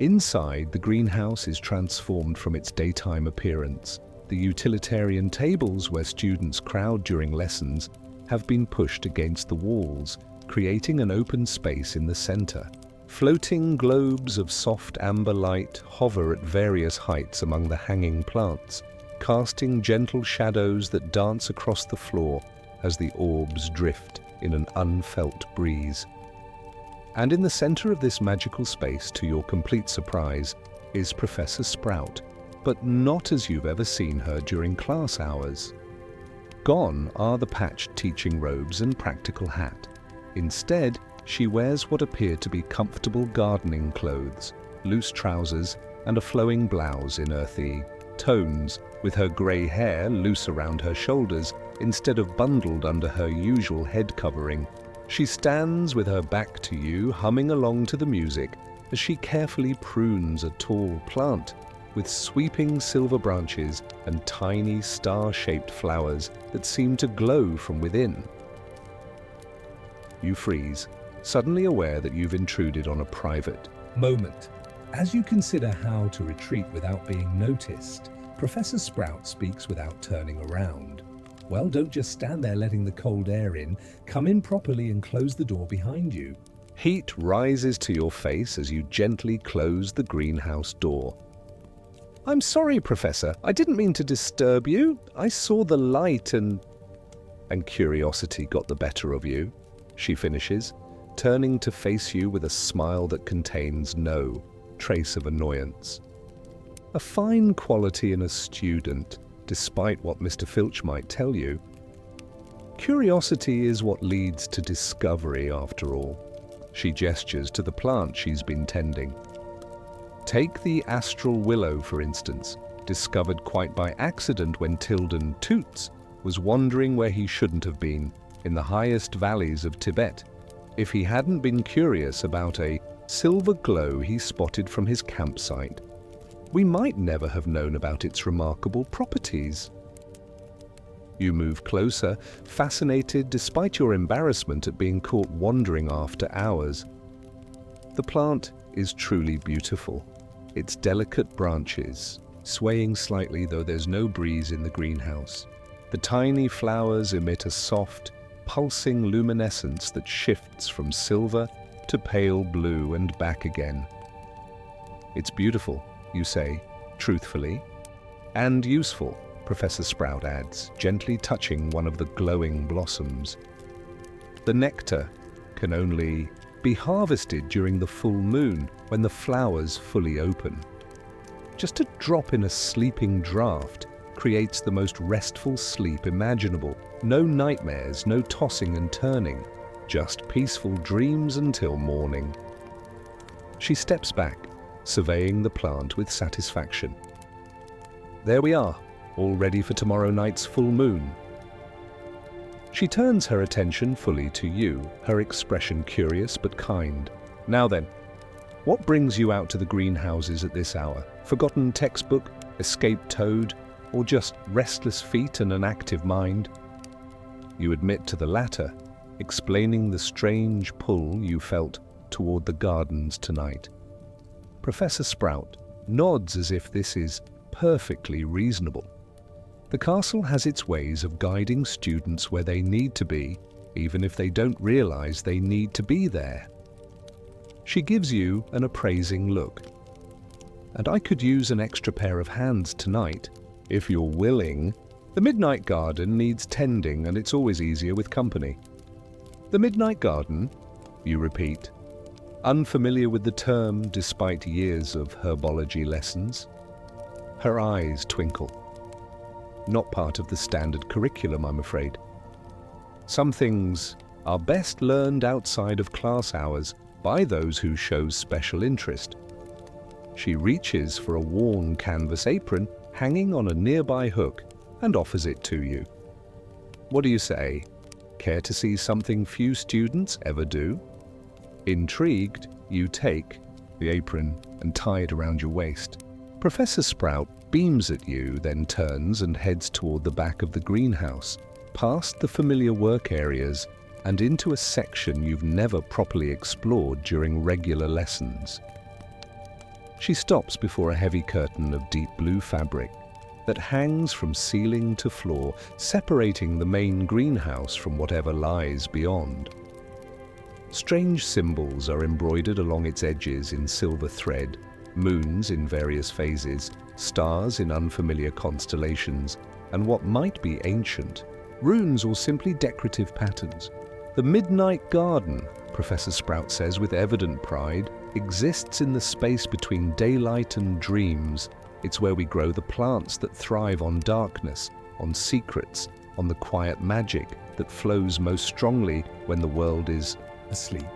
Inside, the greenhouse is transformed from its daytime appearance. The utilitarian tables where students crowd during lessons have been pushed against the walls, creating an open space in the center. Floating globes of soft amber light hover at various heights among the hanging plants, casting gentle shadows that dance across the floor as the orbs drift in an unfelt breeze. And in the center of this magical space, to your complete surprise, is Professor Sprout, but not as you've ever seen her during class hours. Gone are the patched teaching robes and practical hat. Instead, she wears what appear to be comfortable gardening clothes, loose trousers, and a flowing blouse in earthy tones, with her grey hair loose around her shoulders instead of bundled under her usual head covering. She stands with her back to you, humming along to the music as she carefully prunes a tall plant with sweeping silver branches and tiny star-shaped flowers that seem to glow from within. You freeze, suddenly aware that you've intruded on a private moment. As you consider how to retreat without being noticed, Professor Sprout speaks without turning around. Well, don't just stand there letting the cold air in. Come in properly and close the door behind you. Heat rises to your face as you gently close the greenhouse door. "I'm sorry, Professor. I didn't mean to disturb you. I saw the light and curiosity got the better of you," she finishes, turning to face you with a smile that contains no trace of annoyance. A fine quality in a student, despite what Mr. Filch might tell you. Curiosity is what leads to discovery, after all. She gestures to the plant she's been tending. Take the astral willow, for instance, discovered quite by accident when Tilden Toots was wandering where he shouldn't have been, in the highest valleys of Tibet, if he hadn't been curious about a silver glow he spotted from his campsite. We might never have known about its remarkable properties. You move closer, fascinated despite your embarrassment at being caught wandering after hours. The plant is truly beautiful. Its delicate branches, swaying slightly though there's no breeze in the greenhouse. The tiny flowers emit a soft, pulsing luminescence that shifts from silver to pale blue and back again. "It's beautiful," you say, truthfully. "And useful," Professor Sprout adds, gently touching one of the glowing blossoms. The nectar can only be harvested during the full moon when the flowers fully open. Just a drop in a sleeping draught creates the most restful sleep imaginable. No nightmares, no tossing and turning, just peaceful dreams until morning. She steps back, surveying the plant with satisfaction. "There we are, all ready for tomorrow night's full moon." She turns her attention fully to you, her expression curious but kind. "Now then, what brings you out to the greenhouses at this hour? Forgotten textbook, escaped toad, or just restless feet and an active mind?" You admit to the latter, explaining the strange pull you felt toward the gardens tonight. Professor Sprout nods as if this is perfectly reasonable. The castle has its ways of guiding students where they need to be, even if they don't realize they need to be there. She gives you an appraising look. "And I could use an extra pair of hands tonight, if you're willing. The Midnight Garden needs tending, and it's always easier with company." "The Midnight Garden?" you repeat, unfamiliar with the term despite years of herbology lessons. Her eyes twinkle. "Not part of the standard curriculum, I'm afraid. Some things are best learned outside of class hours by those who show special interest." She reaches for a worn canvas apron hanging on a nearby hook and offers it to you. "What do you say? Care to see something few students ever do?" Intrigued, you take the apron and tie it around your waist. Professor Sprout beams at you, then turns and heads toward the back of the greenhouse, past the familiar work areas and into a section you've never properly explored during regular lessons. She stops before a heavy curtain of deep blue fabric that hangs from ceiling to floor, separating the main greenhouse from whatever lies beyond. Strange symbols are embroidered along its edges in silver thread, moons in various phases, stars in unfamiliar constellations, and what might be ancient, runes or simply decorative patterns. The Midnight Garden, Professor Sprout says with evident pride, exists in the space between daylight and dreams. It's where we grow the plants that thrive on darkness, on secrets, on the quiet magic that flows most strongly when the world is asleep.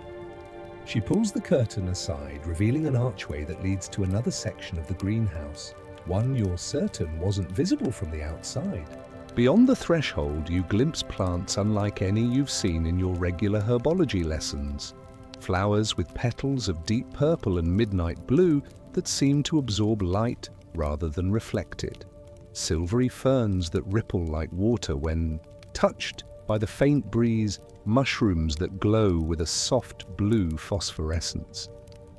She pulls the curtain aside, revealing an archway that leads to another section of the greenhouse, one you're certain wasn't visible from the outside. Beyond the threshold, you glimpse plants unlike any you've seen in your regular herbology lessons. Flowers with petals of deep purple and midnight blue that seem to absorb light rather than reflect it. Silvery ferns that ripple like water when touched by the faint breeze, mushrooms that glow with a soft blue phosphorescence.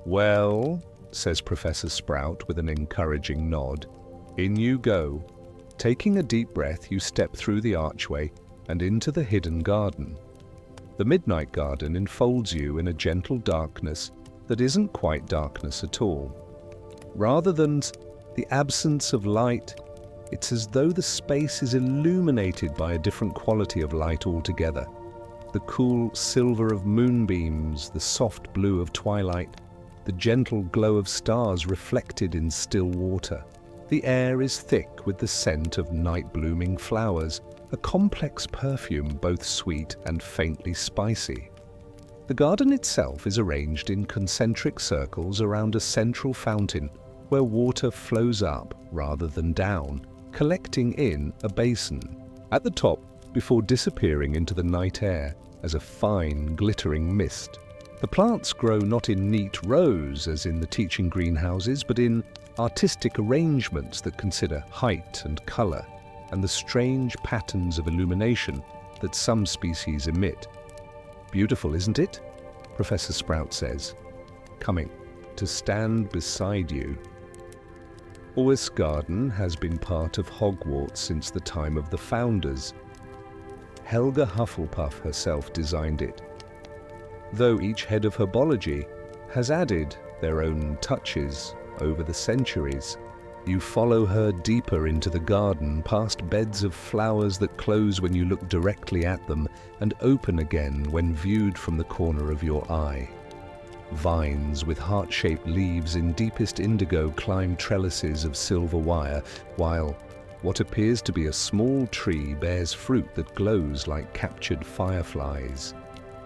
"Well," says Professor Sprout with an encouraging nod, "in you go." Taking a deep breath, you step through the archway and into the hidden garden. The Midnight Garden enfolds you in a gentle darkness that isn't quite darkness at all. Rather than the absence of light, it's as though the space is illuminated by a different quality of light altogether. The cool silver of moonbeams, the soft blue of twilight, the gentle glow of stars reflected in still water. The air is thick with the scent of night-blooming flowers, a complex perfume both sweet and faintly spicy. The garden itself is arranged in concentric circles around a central fountain where water flows up rather than down, collecting in a basin at the top before disappearing into the night air as a fine, glittering mist. The plants grow not in neat rows as in the teaching greenhouses, but in artistic arrangements that consider height and color and the strange patterns of illumination that some species emit. "Beautiful, isn't it?" Professor Sprout says, coming to stand beside you. Ois Garden has been part of Hogwarts since the time of the founders. Helga Hufflepuff herself designed it, though each head of herbology has added their own touches over the centuries. You follow her deeper into the garden, past beds of flowers that close when you look directly at them and open again when viewed from the corner of your eye. Vines with heart-shaped leaves in deepest indigo climb trellises of silver wire, while what appears to be a small tree bears fruit that glows like captured fireflies.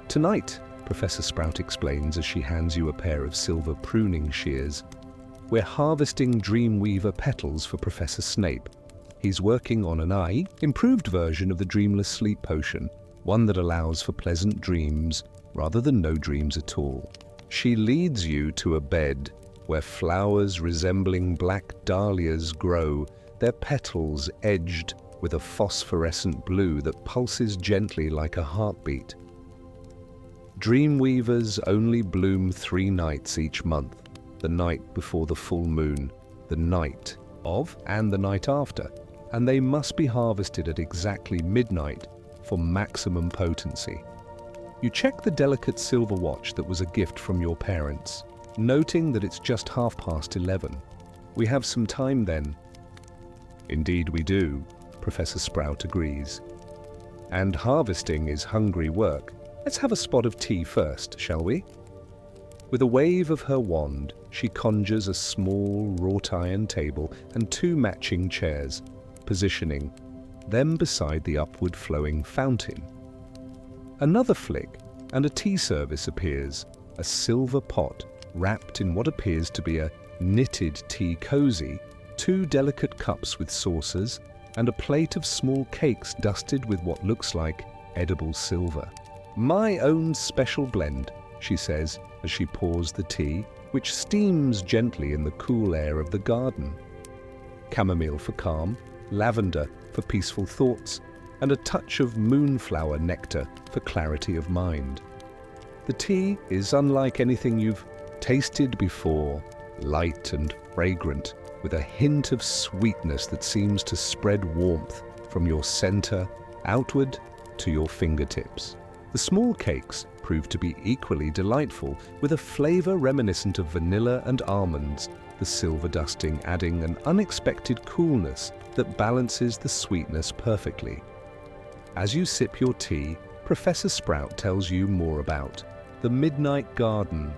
"Tonight," Professor Sprout explains as she hands you a pair of silver pruning shears, "we're harvesting Dreamweaver petals for Professor Snape. He's working on an improved version of the dreamless sleep potion, one that allows for pleasant dreams rather than no dreams at all." She leads you to a bed where flowers resembling black dahlias grow, their petals edged with a phosphorescent blue that pulses gently like a heartbeat. Dreamweavers only bloom 3 nights each month, the night before the full moon, the night of and the night after, and they must be harvested at exactly midnight for maximum potency. You check the delicate silver watch that was a gift from your parents, noting that it's just 11:30. "We have some time then." "Indeed we do," Professor Sprout agrees. "And harvesting is hungry work. Let's have a spot of tea first, shall we?" With a wave of her wand, she conjures a small wrought iron table and 2 matching chairs, positioning them beside the upward flowing fountain. Another flick, and a tea service appears, a silver pot wrapped in what appears to be a knitted tea cozy, 2 delicate cups with saucers, and a plate of small cakes dusted with what looks like edible silver. "My own special blend," she says as she pours the tea, which steams gently in the cool air of the garden. chamomile for calm, lavender for peaceful thoughts, and a touch of moonflower nectar for clarity of mind. The tea is unlike anything you've tasted before, light and fragrant, with a hint of sweetness that seems to spread warmth from your center outward to your fingertips. The small cakes prove to be equally delightful, with a flavor reminiscent of vanilla and almonds, the silver dusting adding an unexpected coolness that balances the sweetness perfectly. As you sip your tea, Professor Sprout tells you more about the Midnight Garden.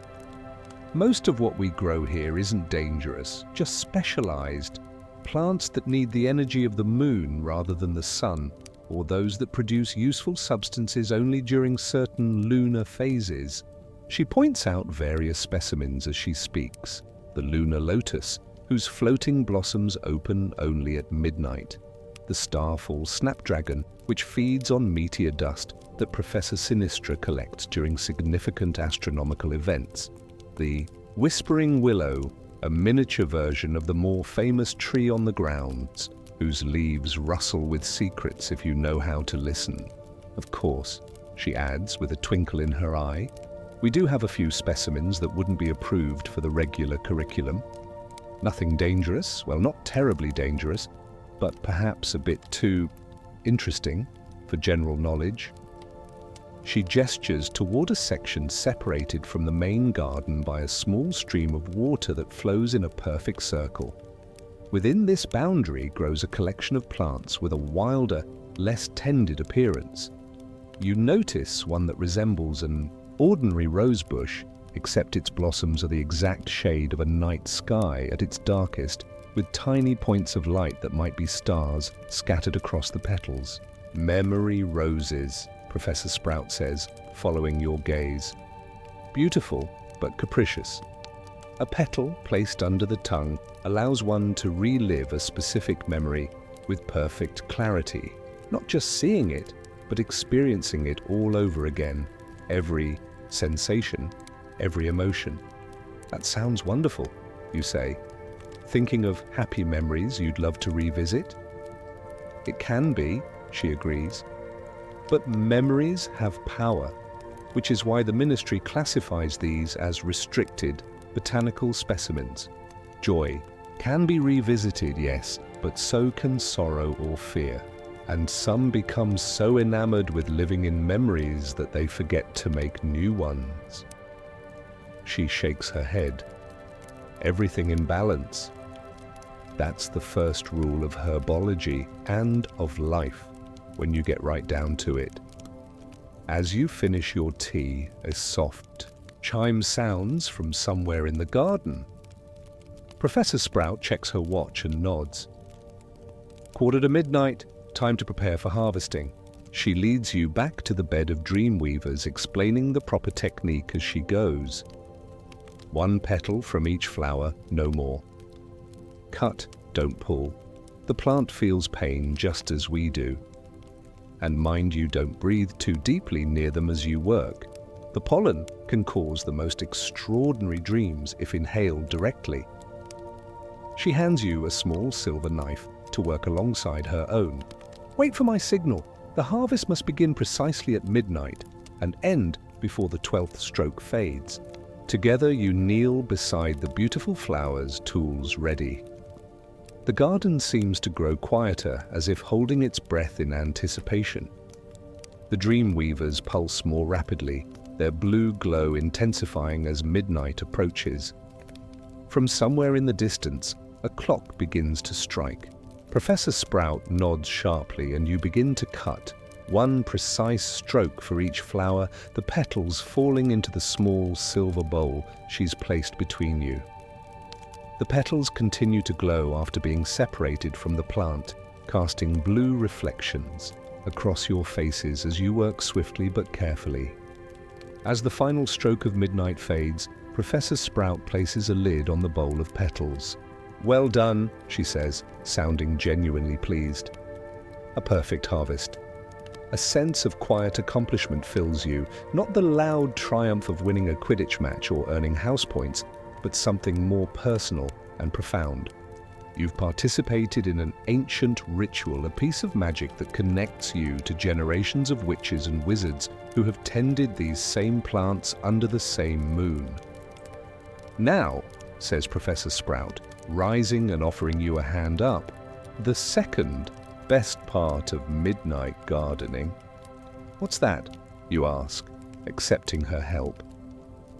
Most of what we grow here isn't dangerous, just specialized. Plants that need the energy of the moon rather than the sun, or those that produce useful substances only during certain lunar phases. She points out various specimens as she speaks. The lunar lotus, whose floating blossoms open only at midnight. The starfall snapdragon, which feeds on meteor dust that Professor Sinistra collects during significant astronomical events. The whispering willow, a miniature version of the more famous tree on the grounds, whose leaves rustle with secrets if you know how to listen. Of course, she adds with a twinkle in her eye, we do have a few specimens that wouldn't be approved for the regular curriculum. Nothing dangerous, well, not terribly dangerous, but perhaps a bit too interesting for general knowledge. She gestures toward a section separated from the main garden by a small stream of water that flows in a perfect circle. Within this boundary grows a collection of plants with a wilder, less tended appearance. You notice one that resembles an ordinary rose bush, except its blossoms are the exact shade of a night sky at its darkest, with tiny points of light that might be stars scattered across the petals. Memory roses, Professor Sprout says, following your gaze. Beautiful, but capricious. A petal placed under the tongue allows one to relive a specific memory with perfect clarity, not just seeing it, but experiencing it all over again, every sensation, every emotion. That sounds wonderful, you say, thinking of happy memories you'd love to revisit? It can be, she agrees, but memories have power, which is why the ministry classifies these as restricted botanical specimens. Joy can be revisited, yes, but so can sorrow or fear. And some become so enamored with living in memories that they forget to make new ones. She shakes her head. Everything in balance. That's the first rule of herbology and of life, when you get right down to it. As you finish your tea, a soft chime sounds from somewhere in the garden. Professor Sprout checks her watch and nods. midnight, time to prepare for harvesting. She leads you back to the bed of dreamweavers, explaining the proper technique as she goes. One petal from each flower, no more. Cut, don't pull. The plant feels pain just as we do. And mind you, don't breathe too deeply near them as you work. The pollen can cause the most extraordinary dreams if inhaled directly. She hands you a small silver knife to work alongside her own. Wait for my signal. The harvest must begin precisely at midnight and end before the 12th stroke fades. Together you kneel beside the beautiful flowers, tools ready. The garden seems to grow quieter, as if holding its breath in anticipation. The dreamweavers pulse more rapidly, their blue glow intensifying as midnight approaches. From somewhere in the distance, a clock begins to strike. Professor Sprout nods sharply and you begin to cut, one precise stroke for each flower, the petals falling into the small silver bowl she's placed between you. The petals continue to glow after being separated from the plant, casting blue reflections across your faces as you work swiftly but carefully. As the final stroke of midnight fades, Professor Sprout places a lid on the bowl of petals. Well done, she says, sounding genuinely pleased. A perfect harvest. A sense of quiet accomplishment fills you, not the loud triumph of winning a Quidditch match or earning house points, but something more personal and profound. You've participated in an ancient ritual, a piece of magic that connects you to generations of witches and wizards who have tended these same plants under the same moon. Now, says Professor Sprout, rising and offering you a hand up, the second best part of midnight gardening. What's that? You ask, accepting her help.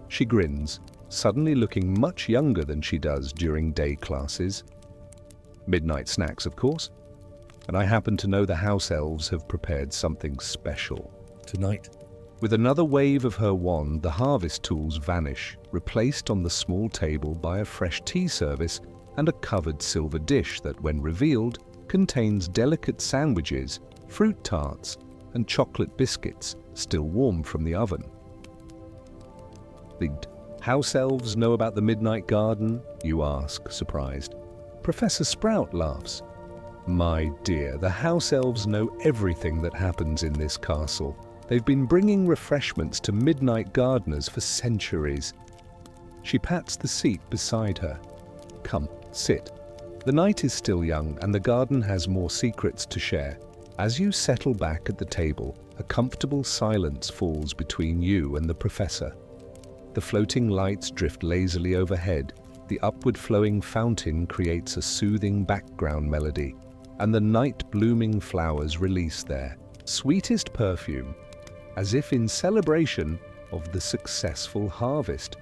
She grins, suddenly looking much younger than she does during day classes. Midnight snacks, of course. And I happen to know the house elves have prepared something special. Tonight. With another wave of her wand, the harvest tools vanish, replaced on the small table by a fresh tea service and a covered silver dish that, when revealed, contains delicate sandwiches, fruit tarts, and chocolate biscuits still warm from the oven. The house elves know about the midnight garden? You ask, surprised. Professor Sprout laughs. My dear, the house elves know everything that happens in this castle. They've been bringing refreshments to midnight gardeners for centuries. She pats the seat beside her. Come, sit. The night is still young and the garden has more secrets to share. As you settle back at the table, a comfortable silence falls between you and the professor. The floating lights drift lazily overhead, the upward-flowing fountain creates a soothing background melody, and the night-blooming flowers release their sweetest perfume, as if in celebration of the successful harvest.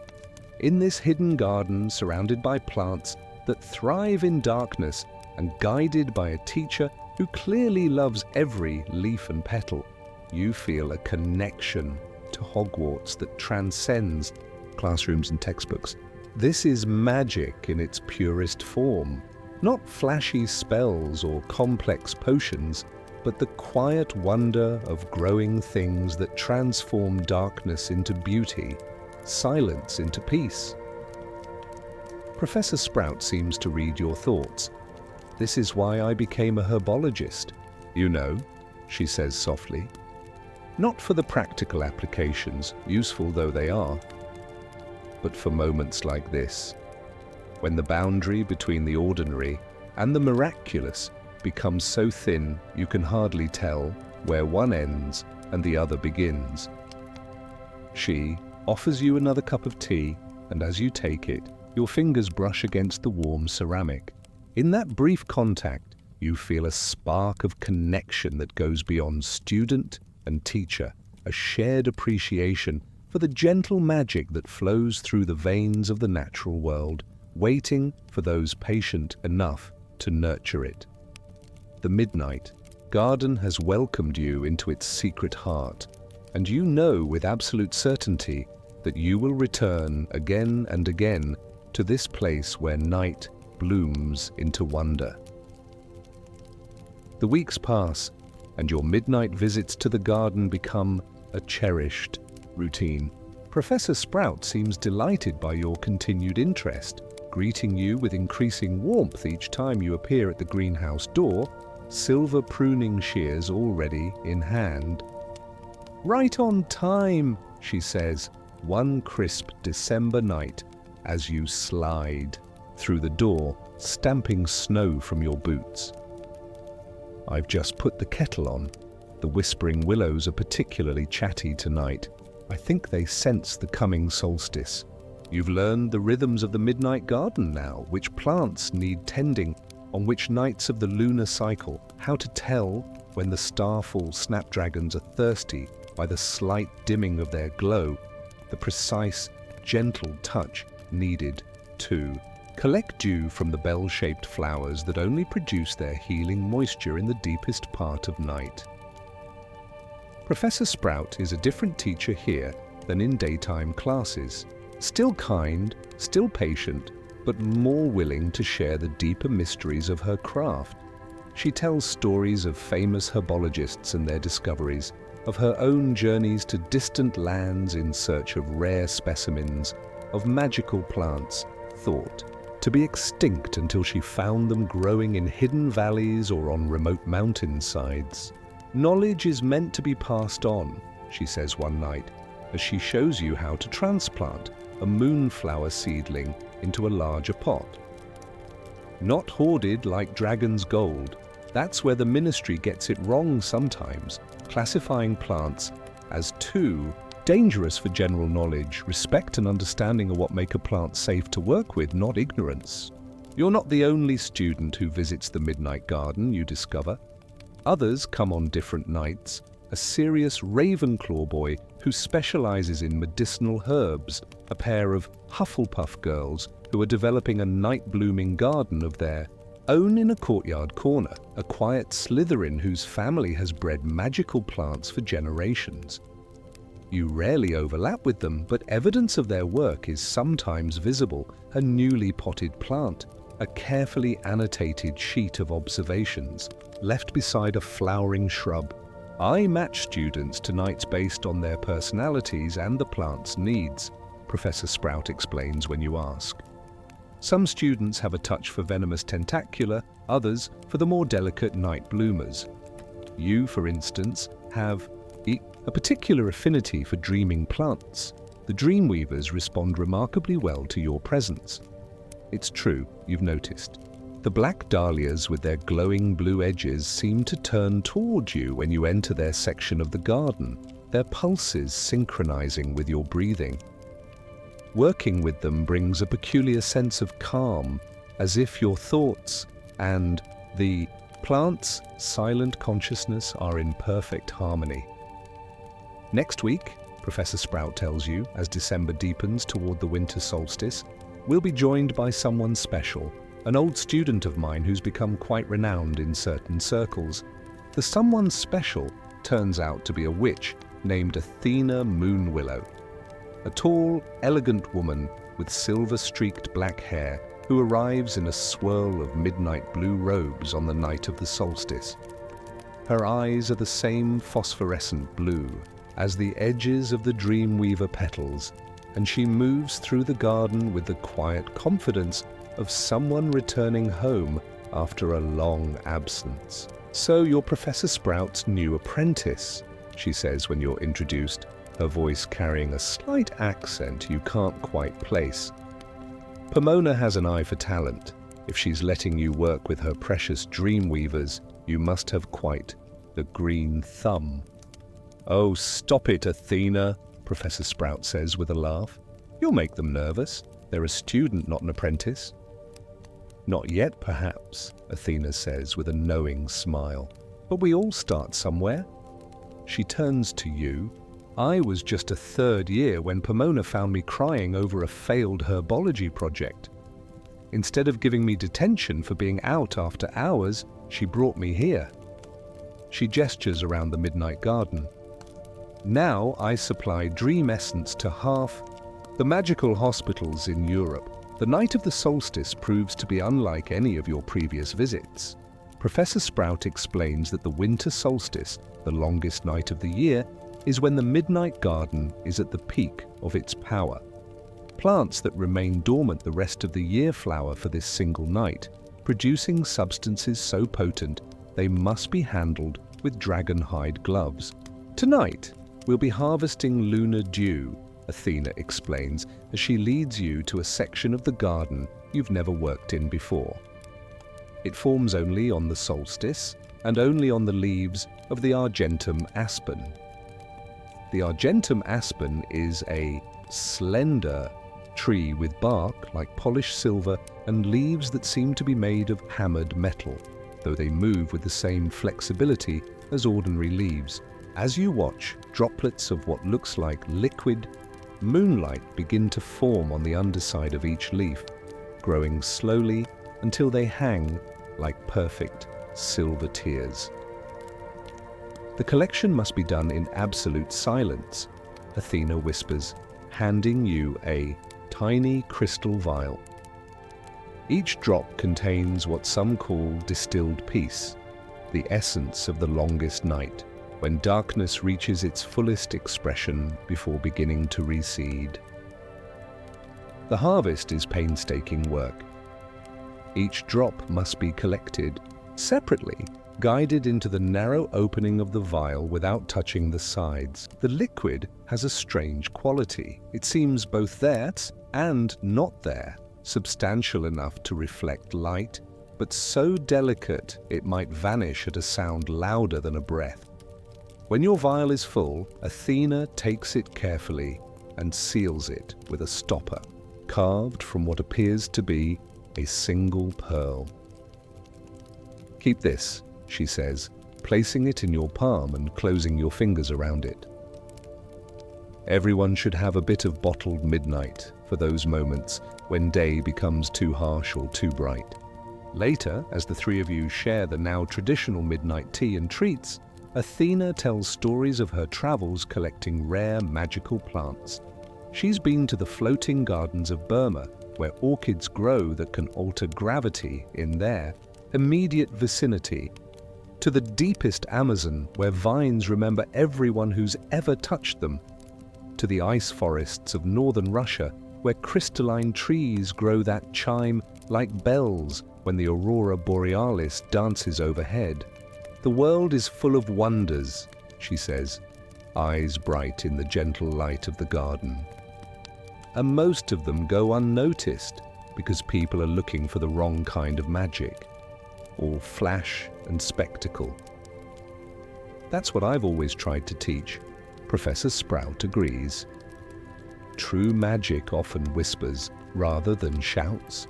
In this hidden garden, surrounded by plants that thrive in darkness and guided by a teacher who clearly loves every leaf and petal, you feel a connection to Hogwarts that transcends classrooms and textbooks. This is magic in its purest form, not flashy spells or complex potions, but the quiet wonder of growing things that transform darkness into beauty, silence into peace. Professor Sprout seems to read your thoughts. This is why I became a herbologist. You know, she says softly. Not for the practical applications, useful though they are, but for moments like this, when the boundary between the ordinary and the miraculous becomes so thin you can hardly tell where one ends and the other begins. She offers you another cup of tea, and as you take it, your fingers brush against the warm ceramic. In that brief contact, you feel a spark of connection that goes beyond student and teacher, a shared appreciation for the gentle magic that flows through the veins of the natural world, waiting for those patient enough to nurture it. The midnight garden has welcomed you into its secret heart, and you know with absolute certainty that you will return again and again to this place where night blooms into wonder. The weeks pass, and your midnight visits to the garden become a cherished routine. Professor Sprout seems delighted by your continued interest, greeting you with increasing warmth each time you appear at the greenhouse door, silver pruning shears already in hand. Right on time, she says, one crisp December night, as you slide through the door, stamping snow from your boots. I've just put the kettle on. The whispering willows are particularly chatty tonight. I think they sense the coming solstice. You've learned the rhythms of the midnight garden now, which plants need tending, on which nights of the lunar cycle, how to tell when the starfall snapdragons are thirsty by the slight dimming of their glow, the precise, gentle touch needed to collect dew from the bell-shaped flowers that only produce their healing moisture in the deepest part of night. Professor Sprout is a different teacher here than in daytime classes. Still kind, still patient, but more willing to share the deeper mysteries of her craft. She tells stories of famous herbologists and their discoveries, of her own journeys to distant lands in search of rare specimens, of magical plants, thought to be extinct until she found them growing in hidden valleys or on remote mountainsides. Knowledge is meant to be passed on, she says one night, as she shows you how to transplant a moonflower seedling into a larger pot. not hoarded like dragon's gold. That's where the ministry gets it wrong sometimes, classifying plants as too dangerous for general knowledge. Respect and understanding are what make a plant safe to work with, not ignorance. You're not the only student who visits the Midnight Garden, you discover. Others come on different nights. A serious Ravenclaw boy who specializes in medicinal herbs, a pair of Hufflepuff girls who are developing a night-blooming garden of their own in a courtyard corner, a quiet Slytherin whose family has bred magical plants for generations. You rarely overlap with them, but evidence of their work is sometimes visible: a newly potted plant, a carefully annotated sheet of observations left beside a flowering shrub. I match students to nights based on their personalities and the plant's needs, Professor Sprout explains when you ask. Some students have a touch for venomous tentacula, others for the more delicate night bloomers. You, for instance, have a particular affinity for dreaming plants. The dreamweavers respond remarkably well to your presence. It's true, you've noticed. The black dahlias with their glowing blue edges seem to turn toward you when you enter their section of the garden, their pulses synchronizing with your breathing. Working with them brings a peculiar sense of calm, as if your thoughts and the plant's silent consciousness are in perfect harmony. Next week, Professor Sprout tells you, as December deepens toward the winter solstice, we'll be joined by someone special, an old student of mine who's become quite renowned in certain circles. The someone special turns out to be a witch named Athena Moonwillow, a tall, elegant woman with silver-streaked black hair who arrives in a swirl of midnight blue robes on the night of the solstice. Her eyes are the same phosphorescent blue as the edges of the Dreamweaver petals, and she moves through the garden with the quiet confidence of someone returning home after a long absence. "So you're Professor Sprout's new apprentice," she says when you're introduced, her voice carrying a slight accent you can't quite place. Pomona has an eye for talent. If she's letting you work with her precious Dreamweavers, you must have quite the green thumb. "Oh, stop it, Athena," Professor Sprout says with a laugh. "You'll make them nervous. They're a student, not an apprentice." "Not yet, perhaps," Athena says with a knowing smile. "But we all start somewhere." She turns to you. "I was just a third year when Pomona found me crying over a failed herbology project. Instead of giving me detention for being out after hours, she brought me here." She gestures around the Midnight Garden. "Now I supply dream essence to half the magical hospitals in Europe. The night of the solstice proves to be unlike any of your previous visits." Professor Sprout explains that the winter solstice, the longest night of the year, is when the Midnight Garden is at the peak of its power. Plants that remain dormant the rest of the year flower for this single night, producing substances so potent they must be handled with dragonhide gloves. "Tonight, we'll be harvesting lunar dew," Athena explains as she leads you to a section of the garden you've never worked in before. It forms only on the solstice and only on the leaves of the Argentum aspen. The Argentum aspen is a slender tree with bark like polished silver and leaves that seem to be made of hammered metal, though they move with the same flexibility as ordinary leaves. As you watch, droplets of what looks like liquid moonlight begin to form on the underside of each leaf, growing slowly until they hang like perfect silver tears. "The collection must be done in absolute silence," Athena whispers, handing you a tiny crystal vial. Each drop contains what some call distilled peace, the essence of the longest night, when darkness reaches its fullest expression before beginning to recede. The harvest is painstaking work. Each drop must be collected separately, guided into the narrow opening of the vial without touching the sides. The liquid has a strange quality. It seems both there and not there, substantial enough to reflect light but so delicate it might vanish at a sound louder than a breath. When your vial is full, Athena takes it carefully and seals it with a stopper, carved from what appears to be a single pearl. "Keep this," she says, placing it in your palm and closing your fingers around it. Everyone should have a bit of bottled midnight for those moments when day becomes too harsh or too bright. Later, as the three of you share the now traditional midnight tea and treats, Athena tells stories of her travels collecting rare magical plants. She's been to the floating gardens of Burma, where orchids grow that can alter gravity in their immediate vicinity, to the deepest Amazon, where vines remember everyone who's ever touched them, to the ice forests of northern Russia, where crystalline trees grow that chime like bells when the aurora borealis dances overhead. "The world is full of wonders," she says, eyes bright in the gentle light of the garden. "And most of them go unnoticed because people are looking for the wrong kind of magic, all flash and spectacle." That's what I've always tried to teach. Professor Sprout agrees. True magic often whispers rather than shouts.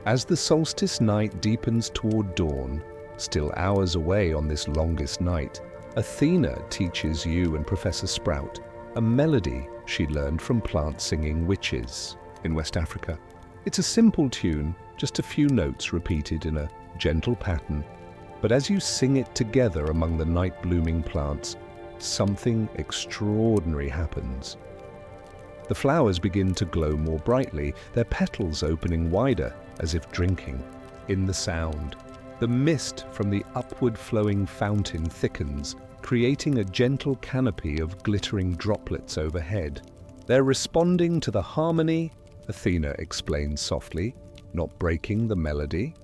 As the solstice night deepens toward dawn, still hours away on this longest night, Athena teaches you and Professor Sprout a melody she learned from plant-singing witches in West Africa. It's a simple tune, just a few notes repeated in a gentle pattern, but as you sing it together among the night-blooming plants, something extraordinary happens. The flowers begin to glow more brightly, their petals opening wider as if drinking in the sound. The mist from the upward-flowing fountain thickens, creating a gentle canopy of glittering droplets overhead. They're responding to the harmony, Athena explains softly, not breaking the melody.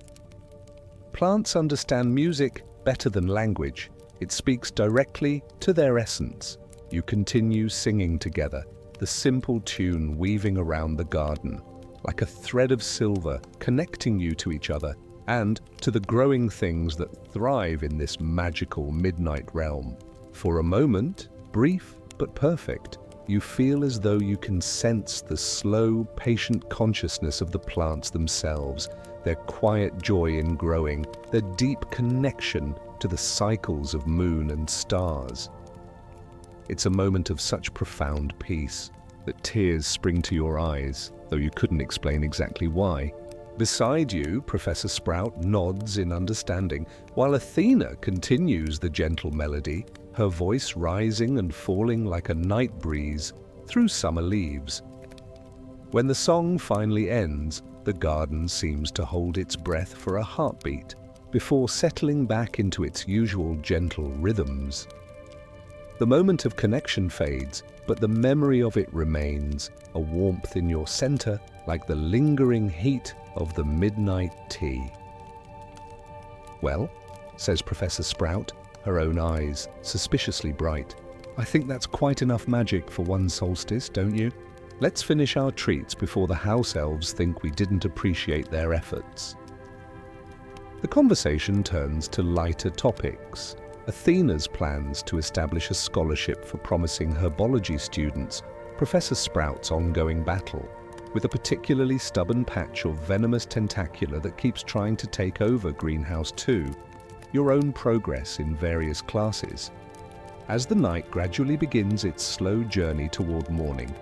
Plants understand music better than language. It speaks directly to their essence. You continue singing together, the simple tune weaving around the garden, like a thread of silver connecting you to each other and to the growing things that thrive in this magical midnight realm. For a moment, brief but perfect, you feel as though you can sense the slow, patient consciousness of the plants themselves, their quiet joy in growing, their deep connection to the cycles of moon and stars. It's a moment of such profound peace that tears spring to your eyes, though you couldn't explain exactly why. Beside you, Professor Sprout nods in understanding, while Athena continues the gentle melody, her voice rising and falling like a night breeze through summer leaves. When the song finally ends, the garden seems to hold its breath for a heartbeat before settling back into its usual gentle rhythms. The moment of connection fades, but the memory of it remains, a warmth in your center like the lingering heat of the midnight tea. "Well," says Professor Sprout, her own eyes suspiciously bright, "I think that's quite enough magic for one solstice, don't you? Let's finish our treats before the house elves think we didn't appreciate their efforts." The conversation turns to lighter topics. Athena's plans to establish a scholarship for promising herbology students, Professor Sprout's ongoing battle with a particularly stubborn patch of venomous tentacula that keeps trying to take over Greenhouse 2, your own progress in various classes. As the night gradually begins its slow journey toward morning,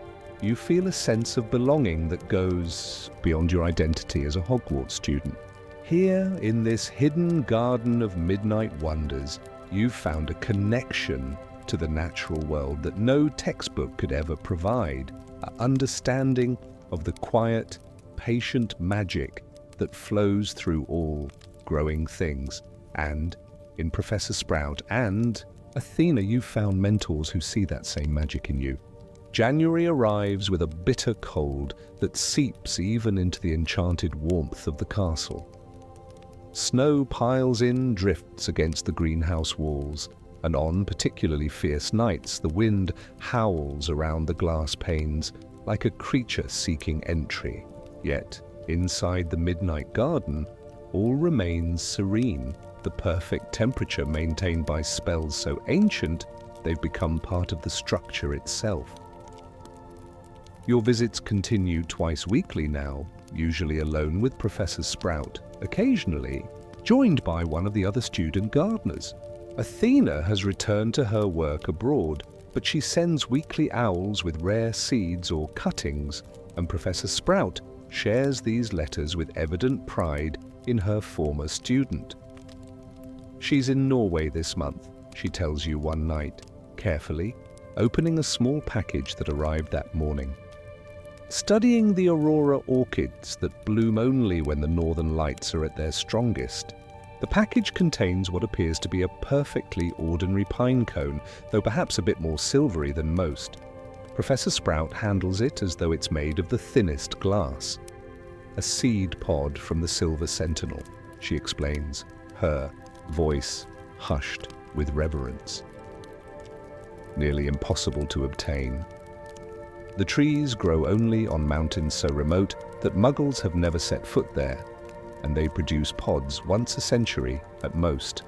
you feel a sense of belonging that goes beyond your identity as a Hogwarts student. Here, in this hidden garden of midnight wonders, you've found a connection to the natural world that no textbook could ever provide, an understanding of the quiet, patient magic that flows through all growing things. And in Professor Sprout and Athena, you've found mentors who see that same magic in you. January arrives with a bitter cold that seeps even into the enchanted warmth of the castle. Snow piles in drifts against the greenhouse walls, and on particularly fierce nights the wind howls around the glass panes like a creature seeking entry. Yet, inside the midnight garden, all remains serene, the perfect temperature maintained by spells so ancient they've become part of the structure itself. Your visits continue twice weekly now, usually alone with Professor Sprout, occasionally joined by one of the other student gardeners. Athena has returned to her work abroad, but she sends weekly owls with rare seeds or cuttings, and Professor Sprout shares these letters with evident pride in her former student. She's in Norway this month, she tells you one night, carefully, opening a small package that arrived that morning. Studying the aurora orchids that bloom only when the northern lights are at their strongest, the package contains what appears to be a perfectly ordinary pine cone, though perhaps a bit more silvery than most. Professor Sprout handles it as though it's made of the thinnest glass. A seed pod from the Silver Sentinel, she explains, her voice hushed with reverence. Nearly impossible to obtain. The trees grow only on mountains so remote that muggles have never set foot there, and they produce pods once a century at most.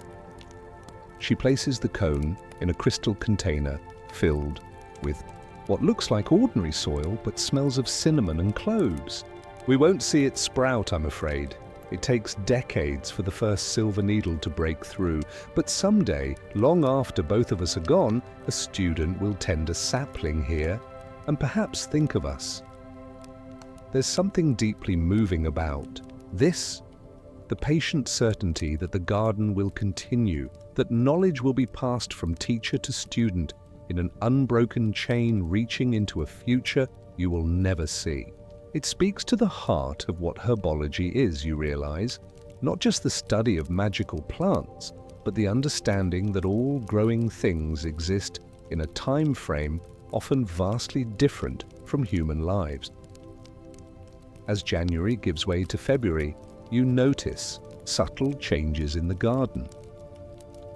She places the cone in a crystal container filled with what looks like ordinary soil but smells of cinnamon and cloves. We won't see it sprout, I'm afraid. It takes decades for the first silver needle to break through, but someday, long after both of us are gone, a student will tend a sapling here and perhaps think of us. There's something deeply moving about this, the patient certainty that the garden will continue, that knowledge will be passed from teacher to student in an unbroken chain reaching into a future you will never see. It speaks to the heart of what herbology is, you realize, not just the study of magical plants, but the understanding that all growing things exist in a time frame often vastly different from human lives. As January gives way to February, you notice subtle changes in the garden.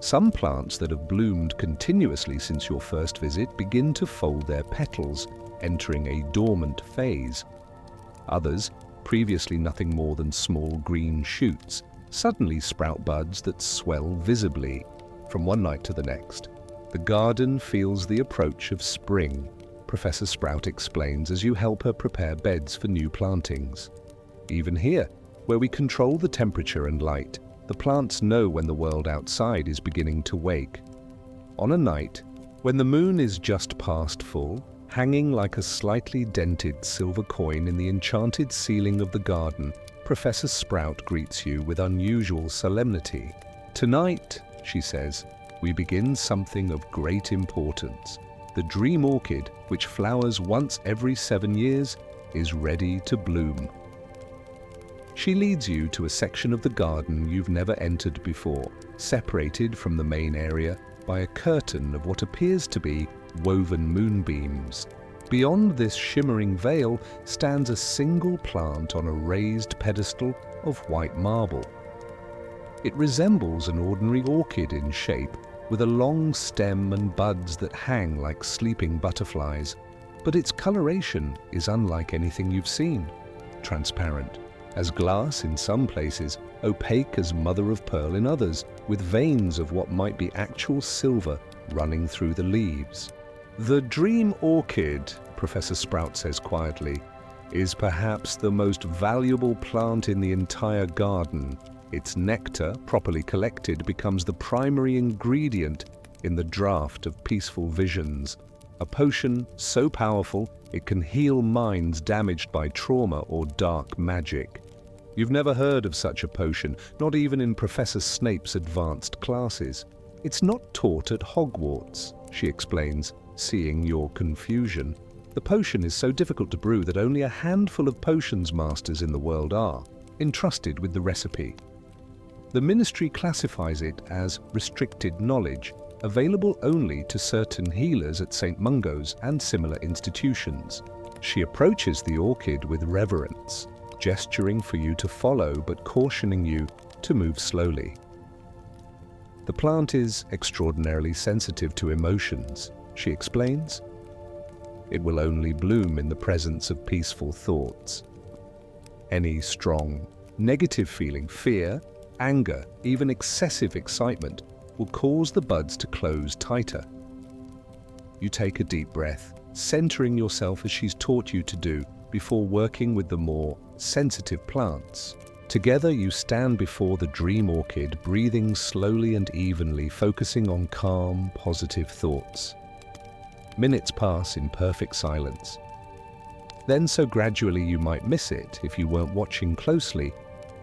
Some plants that have bloomed continuously since your first visit begin to fold their petals, entering a dormant phase. Others, previously nothing more than small green shoots, suddenly sprout buds that swell visibly. From one night to the next, the garden feels the approach of spring, Professor Sprout explains as you help her prepare beds for new plantings. Even here, where we control the temperature and light, the plants know when the world outside is beginning to wake. On a night, when the moon is just past full, hanging like a slightly dented silver coin in the enchanted ceiling of the garden, Professor Sprout greets you with unusual solemnity. Tonight, she says, we begin something of great importance. The dream orchid, which flowers once every 7 years, is ready to bloom. She leads you to a section of the garden you've never entered before, separated from the main area by a curtain of what appears to be woven moonbeams. Beyond this shimmering veil stands a single plant on a raised pedestal of white marble. It resembles an ordinary orchid in shape, with a long stem and buds that hang like sleeping butterflies, but its coloration is unlike anything you've seen. Transparent as glass in some places, opaque as mother of pearl in others, with veins of what might be actual silver running through the leaves. The dream orchid, Professor Sprout says quietly, is perhaps the most valuable plant in the entire garden. Its nectar, properly collected, becomes the primary ingredient in the draught of peaceful visions, a potion so powerful it can heal minds damaged by trauma or dark magic. You've never heard of such a potion, not even in Professor Snape's advanced classes. It's not taught at Hogwarts, she explains, seeing your confusion. The potion is so difficult to brew that only a handful of potions masters in the world are entrusted with the recipe. The Ministry classifies it as restricted knowledge, available only to certain healers at St. Mungo's and similar institutions. She approaches the orchid with reverence, gesturing for you to follow but cautioning you to move slowly. The plant is extraordinarily sensitive to emotions, she explains. It will only bloom in the presence of peaceful thoughts. Any strong, Negative feeling, fear, anger, even excessive excitement will cause the buds to close tighter. You take a deep breath, centering yourself as she's taught you to do before working with the more sensitive plants. Together you stand before the dream orchid, breathing slowly and evenly, focusing on calm, positive thoughts. Minutes pass in perfect silence. Then, so gradually you might miss it if you weren't watching closely,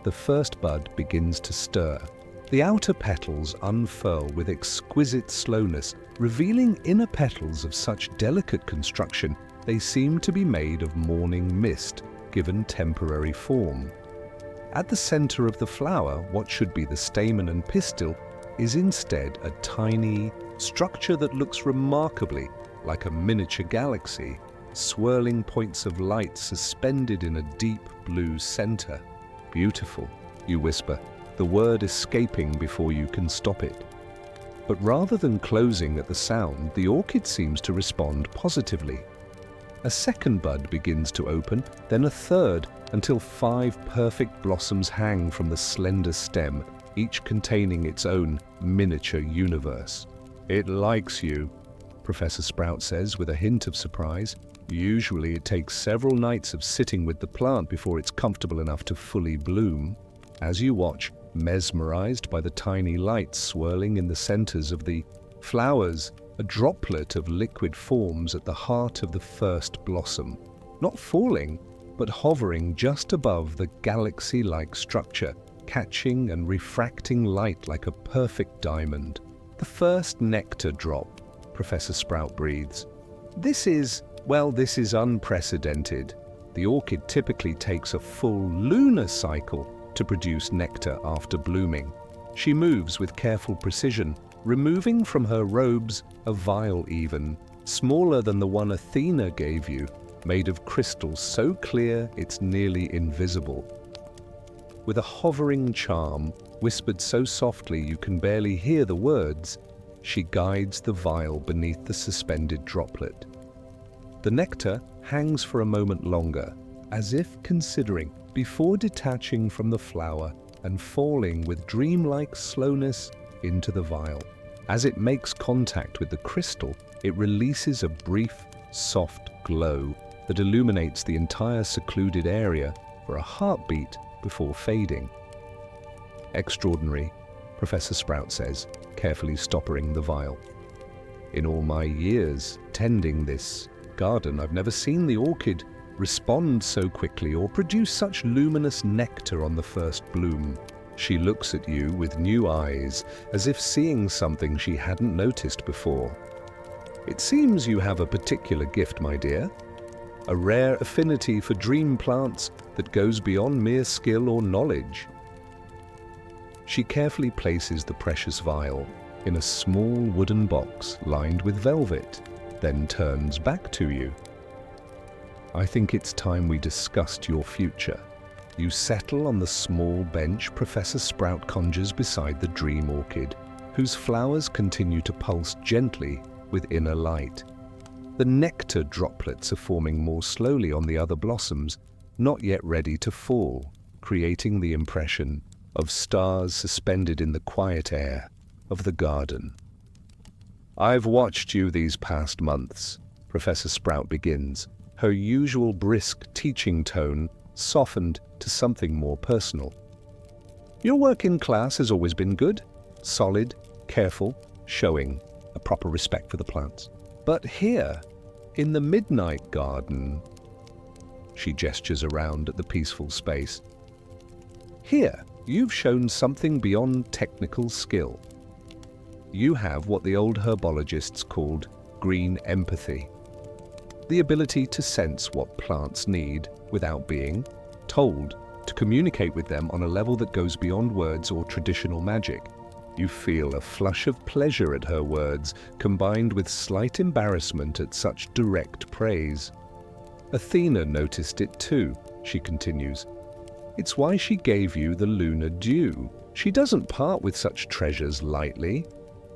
the first bud begins to stir. The outer petals unfurl with exquisite slowness, revealing inner petals of such delicate construction they seem to be made of morning mist, given temporary form. At the center of the flower, what should be the stamen and pistil is instead a tiny structure that looks remarkably like a miniature galaxy, swirling points of light suspended in a deep blue center. Beautiful, you whisper, the word escaping before you can stop it. But rather than closing at the sound, the orchid seems to respond positively. A second bud begins to open, then a third, until 5 perfect blossoms hang from the slender stem, each containing its own miniature universe. "It likes you," Professor Sprout says with a hint of surprise. Usually it takes several nights of sitting with the plant before it's comfortable enough to fully bloom. As you watch, mesmerized by the tiny lights swirling in the centers of the flowers, a droplet of liquid forms at the heart of the first blossom, not falling, but hovering just above the galaxy-like structure, catching and refracting light like a perfect diamond. "The first nectar drop," Professor Sprout breathes. This is unprecedented. The orchid typically takes a full lunar cycle to produce nectar after blooming. She moves with careful precision, removing from her robes a vial even, smaller than the one Athena gave you, made of crystal so clear it's nearly invisible. With a hovering charm, whispered so softly you can barely hear the words, she guides the vial beneath the suspended droplet. The nectar hangs for a moment longer, as if considering, before detaching from the flower and falling with dreamlike slowness into the vial. As it makes contact with the crystal, it releases a brief, soft glow that illuminates the entire secluded area for a heartbeat before fading. "Extraordinary," Professor Sprout says, carefully stopping the vial. "In all my years tending this garden, I've never seen the orchid respond so quickly or produce such luminous nectar on the first bloom." She looks at you with new eyes, as if seeing something she hadn't noticed before. "It seems you have a particular gift, my dear. A rare affinity for dream plants that goes beyond mere skill or knowledge." She carefully places the precious vial in a small wooden box lined with velvet, then turns back to you. "I think it's time we discussed your future." You settle on the small bench Professor Sprout conjures beside the dream orchid, whose flowers continue to pulse gently with inner light. The nectar droplets are forming more slowly on the other blossoms, not yet ready to fall, creating the impression of stars suspended in the quiet air of the garden. "I've watched you these past months," Professor Sprout begins, her usual brisk teaching tone softened to something more personal. "Your work in class has always been good, solid, careful, showing a proper respect for the plants. But here, in the Midnight Garden," she gestures around at the peaceful space, "here, you've shown something beyond technical skill. You have what the old herbologists called green empathy. The ability to sense what plants need without being told, to communicate with them on a level that goes beyond words or traditional magic." You feel a flush of pleasure at her words, combined with slight embarrassment at such direct praise. "Athena noticed it too," she continues. "It's why she gave you the lunar dew. She doesn't part with such treasures lightly."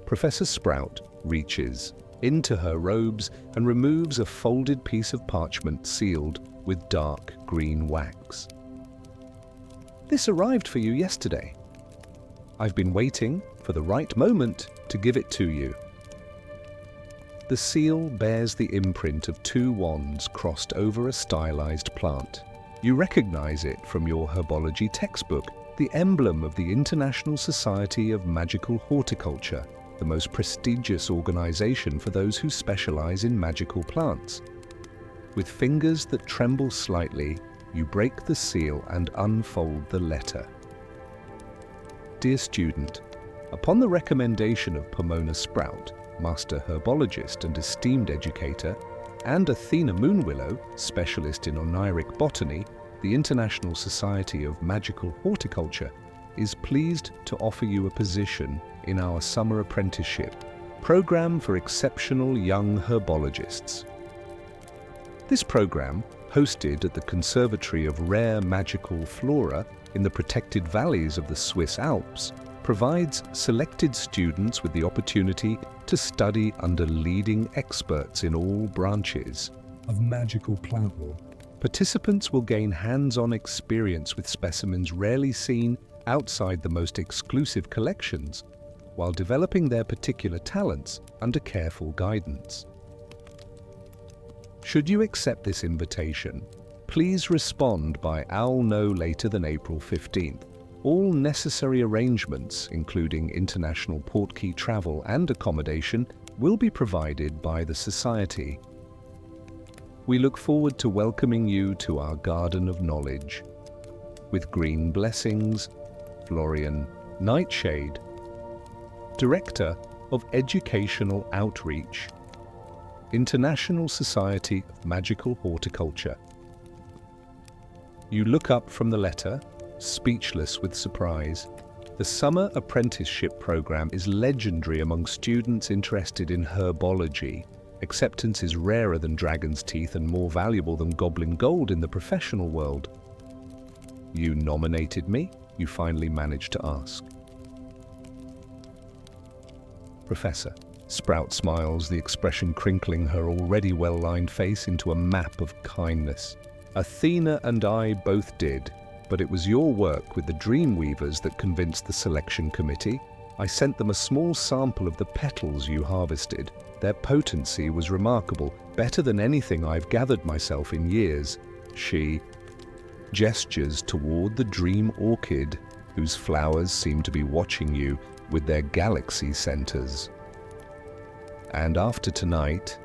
Professor Sprout reaches into her robes and removes a folded piece of parchment sealed with dark green wax. This arrived for you yesterday. I've been waiting for the right moment to give it to you. The seal bears the imprint of two wands crossed over a stylized plant. You recognize it from your herbology textbook, the emblem of the International Society of Magical Horticulture, the most prestigious organization for those who specialize in magical plants. With fingers that tremble slightly, you break the seal and unfold the letter. Dear student, upon the recommendation of Pomona Sprout, master herbologist and esteemed educator, and Athena Moonwillow, specialist in oniric botany, the International Society of Magical Horticulture is pleased to offer you a position in our summer apprenticeship program for exceptional young herbologists. This program, hosted at the Conservatory of Rare Magical Flora in the protected valleys of the Swiss Alps, provides selected students with the opportunity to study under leading experts in all branches Of magical plant lore. Participants will gain hands-on experience with specimens rarely seen outside the most exclusive collections, while developing their particular talents under careful guidance. Should you accept this invitation, please respond by "I'll know later than April 15th. All necessary arrangements, including international portkey travel and accommodation, will be provided by the Society. We look forward to welcoming you to our Garden of Knowledge. With green blessings, Florian Nightshade, Director of Educational Outreach, International Society of Magical Horticulture. You look up from the letter, speechless with surprise. The summer apprenticeship program is legendary among students interested in herbology. Acceptance is rarer than dragon's teeth and more valuable than goblin gold in the professional world. You nominated me, you finally managed to ask. Professor. Sprout smiles, the expression crinkling her already well-lined face into a map of kindness. Athena and I both did, but it was your work with the Dreamweavers that convinced the selection committee. I sent them a small sample of the petals you harvested. Their potency was remarkable, better than anything I've gathered myself in years. She gestures toward the dream orchid, whose flowers seem to be watching you with their galaxy centers. And after tonight,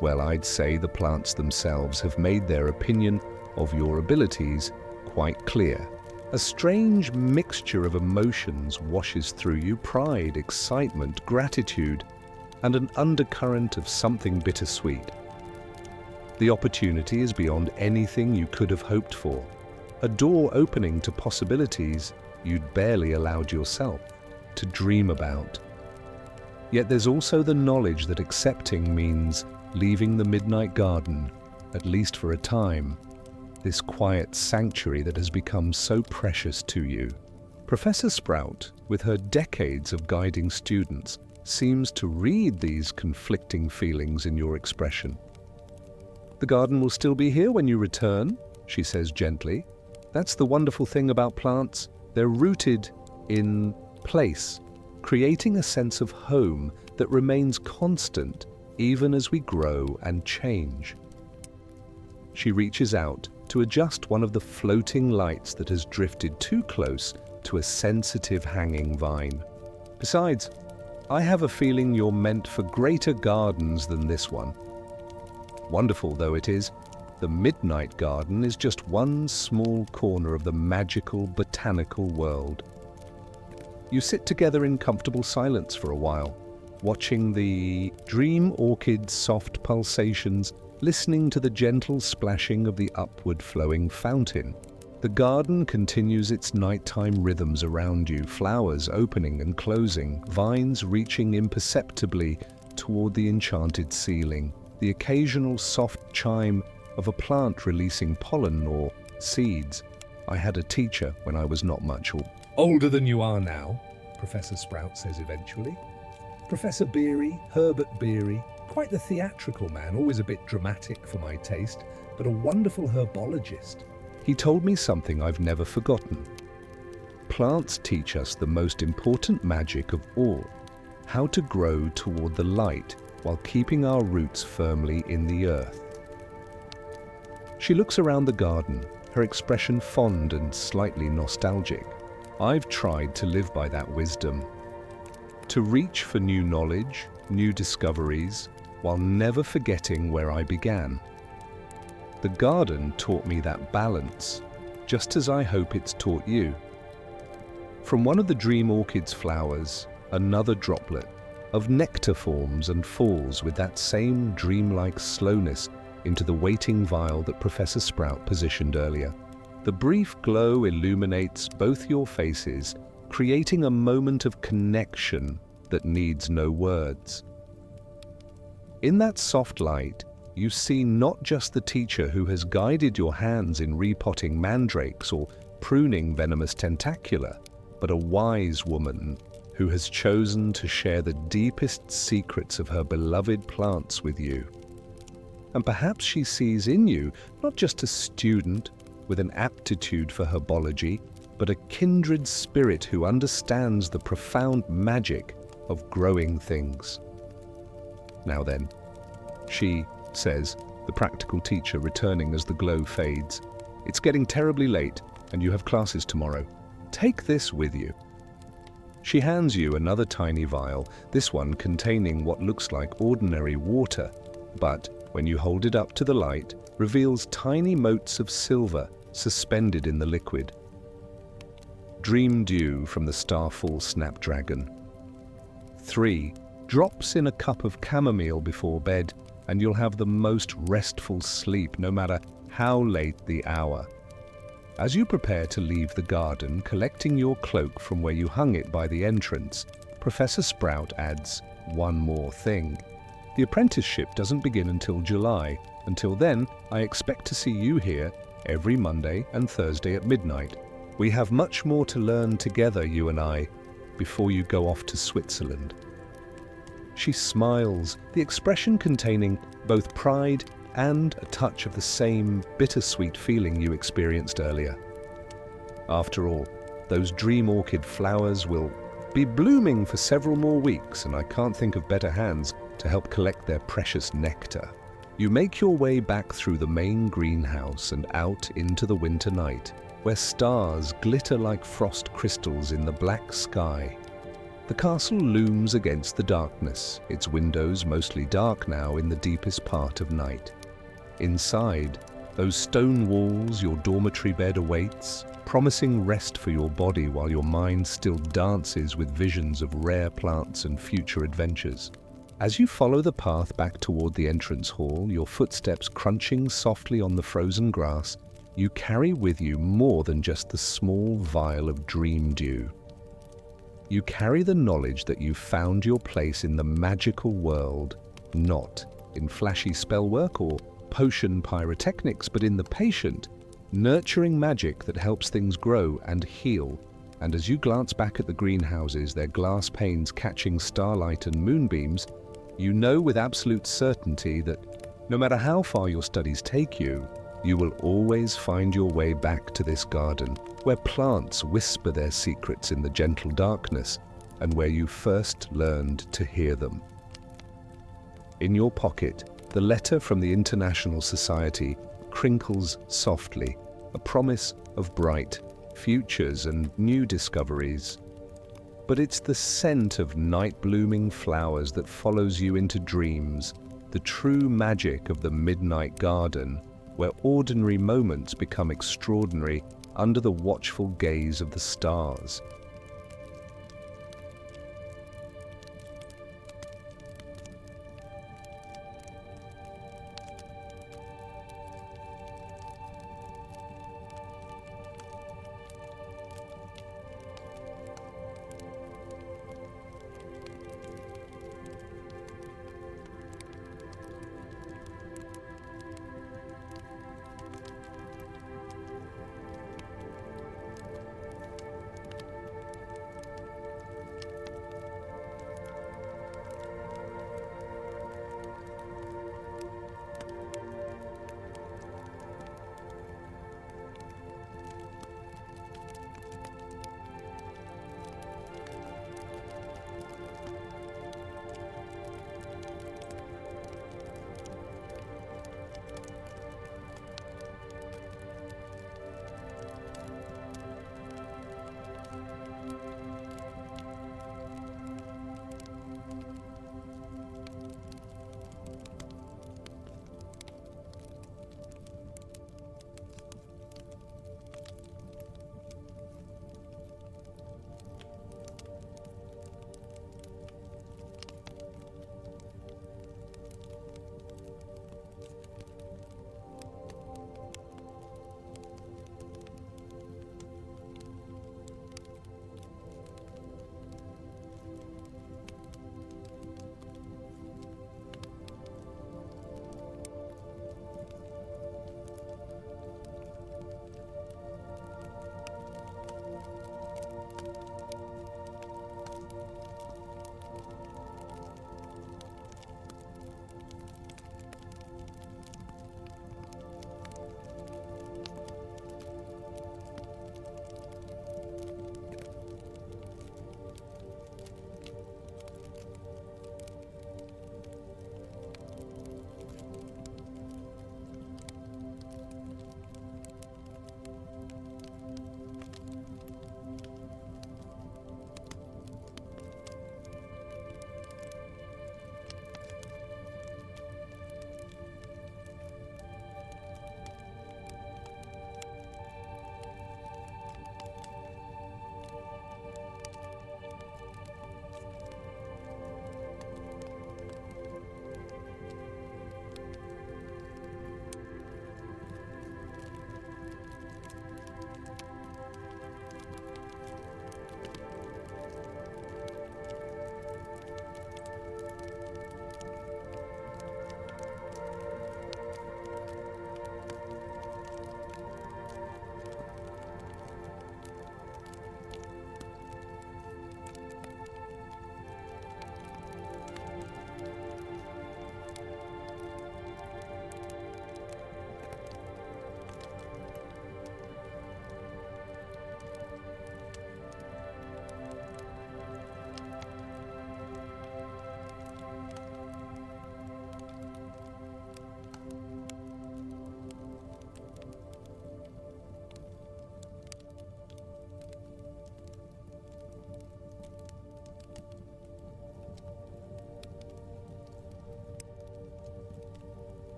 well, I'd say the plants themselves have made their opinion of your abilities quite clear. A strange mixture of emotions washes through you: pride, excitement, gratitude, and an undercurrent of something bittersweet. The opportunity is beyond anything you could have hoped for. A door opening to possibilities you'd barely allowed yourself to dream about. Yet there's also the knowledge that accepting means leaving the Midnight Garden, at least for a time, this quiet sanctuary that has become so precious to you. Professor Sprout, with her decades of guiding students, seems to read these conflicting feelings in your expression. The garden will still be here when you return, she says gently. That's the wonderful thing about plants. They're rooted in place, creating a sense of home that remains constant even as we grow and change. She reaches out to adjust one of the floating lights that has drifted too close to a sensitive hanging vine. Besides, I have a feeling you're meant for greater gardens than this one. Wonderful though it is, the Midnight Garden is just one small corner of the magical botanical world. You sit together in comfortable silence for a while, watching the dream orchid's soft pulsations, listening to the gentle splashing of the upward flowing fountain. The garden continues its nighttime rhythms around you, flowers opening and closing, vines reaching imperceptibly toward the enchanted ceiling, the occasional soft chime of a plant releasing pollen or seeds. I had a teacher when I was not much Older than you are now, Professor Sprout says eventually. Professor Beery, Herbert Beery, quite the theatrical man, always a bit dramatic for my taste, but a wonderful herbologist. He told me something I've never forgotten. plants teach us the most important magic of all, how to grow toward the light while keeping our roots firmly in the earth. She looks around the garden, her expression fond and slightly nostalgic. I've tried to live by that wisdom, to reach for new knowledge, new discoveries, while never forgetting where I began. The garden taught me that balance, just as I hope it's taught you. From one of the dream orchid's flowers, another droplet of nectar forms and falls with that same dreamlike slowness into the waiting vial that Professor Sprout positioned earlier. The brief glow illuminates both your faces, creating a moment of connection that needs no words. In that soft light, you see not just the teacher who has guided your hands in repotting mandrakes or pruning venomous tentacula, but a wise woman who has chosen to share the deepest secrets of her beloved plants with you. And perhaps she sees in you not just a student with an aptitude for herbology, but a kindred spirit who understands the profound magic of growing things. Now then, she says, the practical teacher returning as the glow fades, it's getting terribly late and you have classes tomorrow. Take this with you. She hands you another tiny vial, this one containing what looks like ordinary water, but when you hold it up to the light, reveals tiny motes of silver suspended in the liquid. Dream dew from the starfall snapdragon. 3 drops in a cup of chamomile before bed, and you'll have the most restful sleep no matter how late the hour. As you prepare to leave the garden, collecting your cloak from where you hung it by the entrance, Professor Sprout adds one more thing. The apprenticeship doesn't begin until July. Until then, I expect to see you here every Monday and Thursday at midnight. We have much more to learn together, you and I, before you go off to Switzerland. She smiles, the expression containing both pride and a touch of the same bittersweet feeling you experienced earlier. After all, those dream orchid flowers will be blooming for several more weeks, and I can't think of better hands to help collect their precious nectar. You make your way back through the main greenhouse and out into the winter night, where stars glitter like frost crystals in the black sky. The castle looms against the darkness, its windows mostly dark now in the deepest part of night. Inside, those stone walls, your dormitory bed awaits, promising rest for your body while your mind still dances with visions of rare plants and future adventures. As you follow the path back toward the entrance hall, your footsteps crunching softly on the frozen grass, you carry with you more than just the small vial of dream dew. You carry the knowledge that you've found your place in the magical world, not in flashy spellwork or potion pyrotechnics, but in the patient, nurturing magic that helps things grow and heal. And as you glance back at the greenhouses, their glass panes catching starlight and moonbeams, you know with absolute certainty that no matter how far your studies take you, you will always find your way back to this garden, where plants whisper their secrets in the gentle darkness, and where you first learned to hear them. In your pocket, the letter from the International Society crinkles softly, a promise of bright futures and new discoveries. But it's the scent of night-blooming flowers that follows you into dreams, the true magic of the midnight garden, where ordinary moments become extraordinary under the watchful gaze of the stars.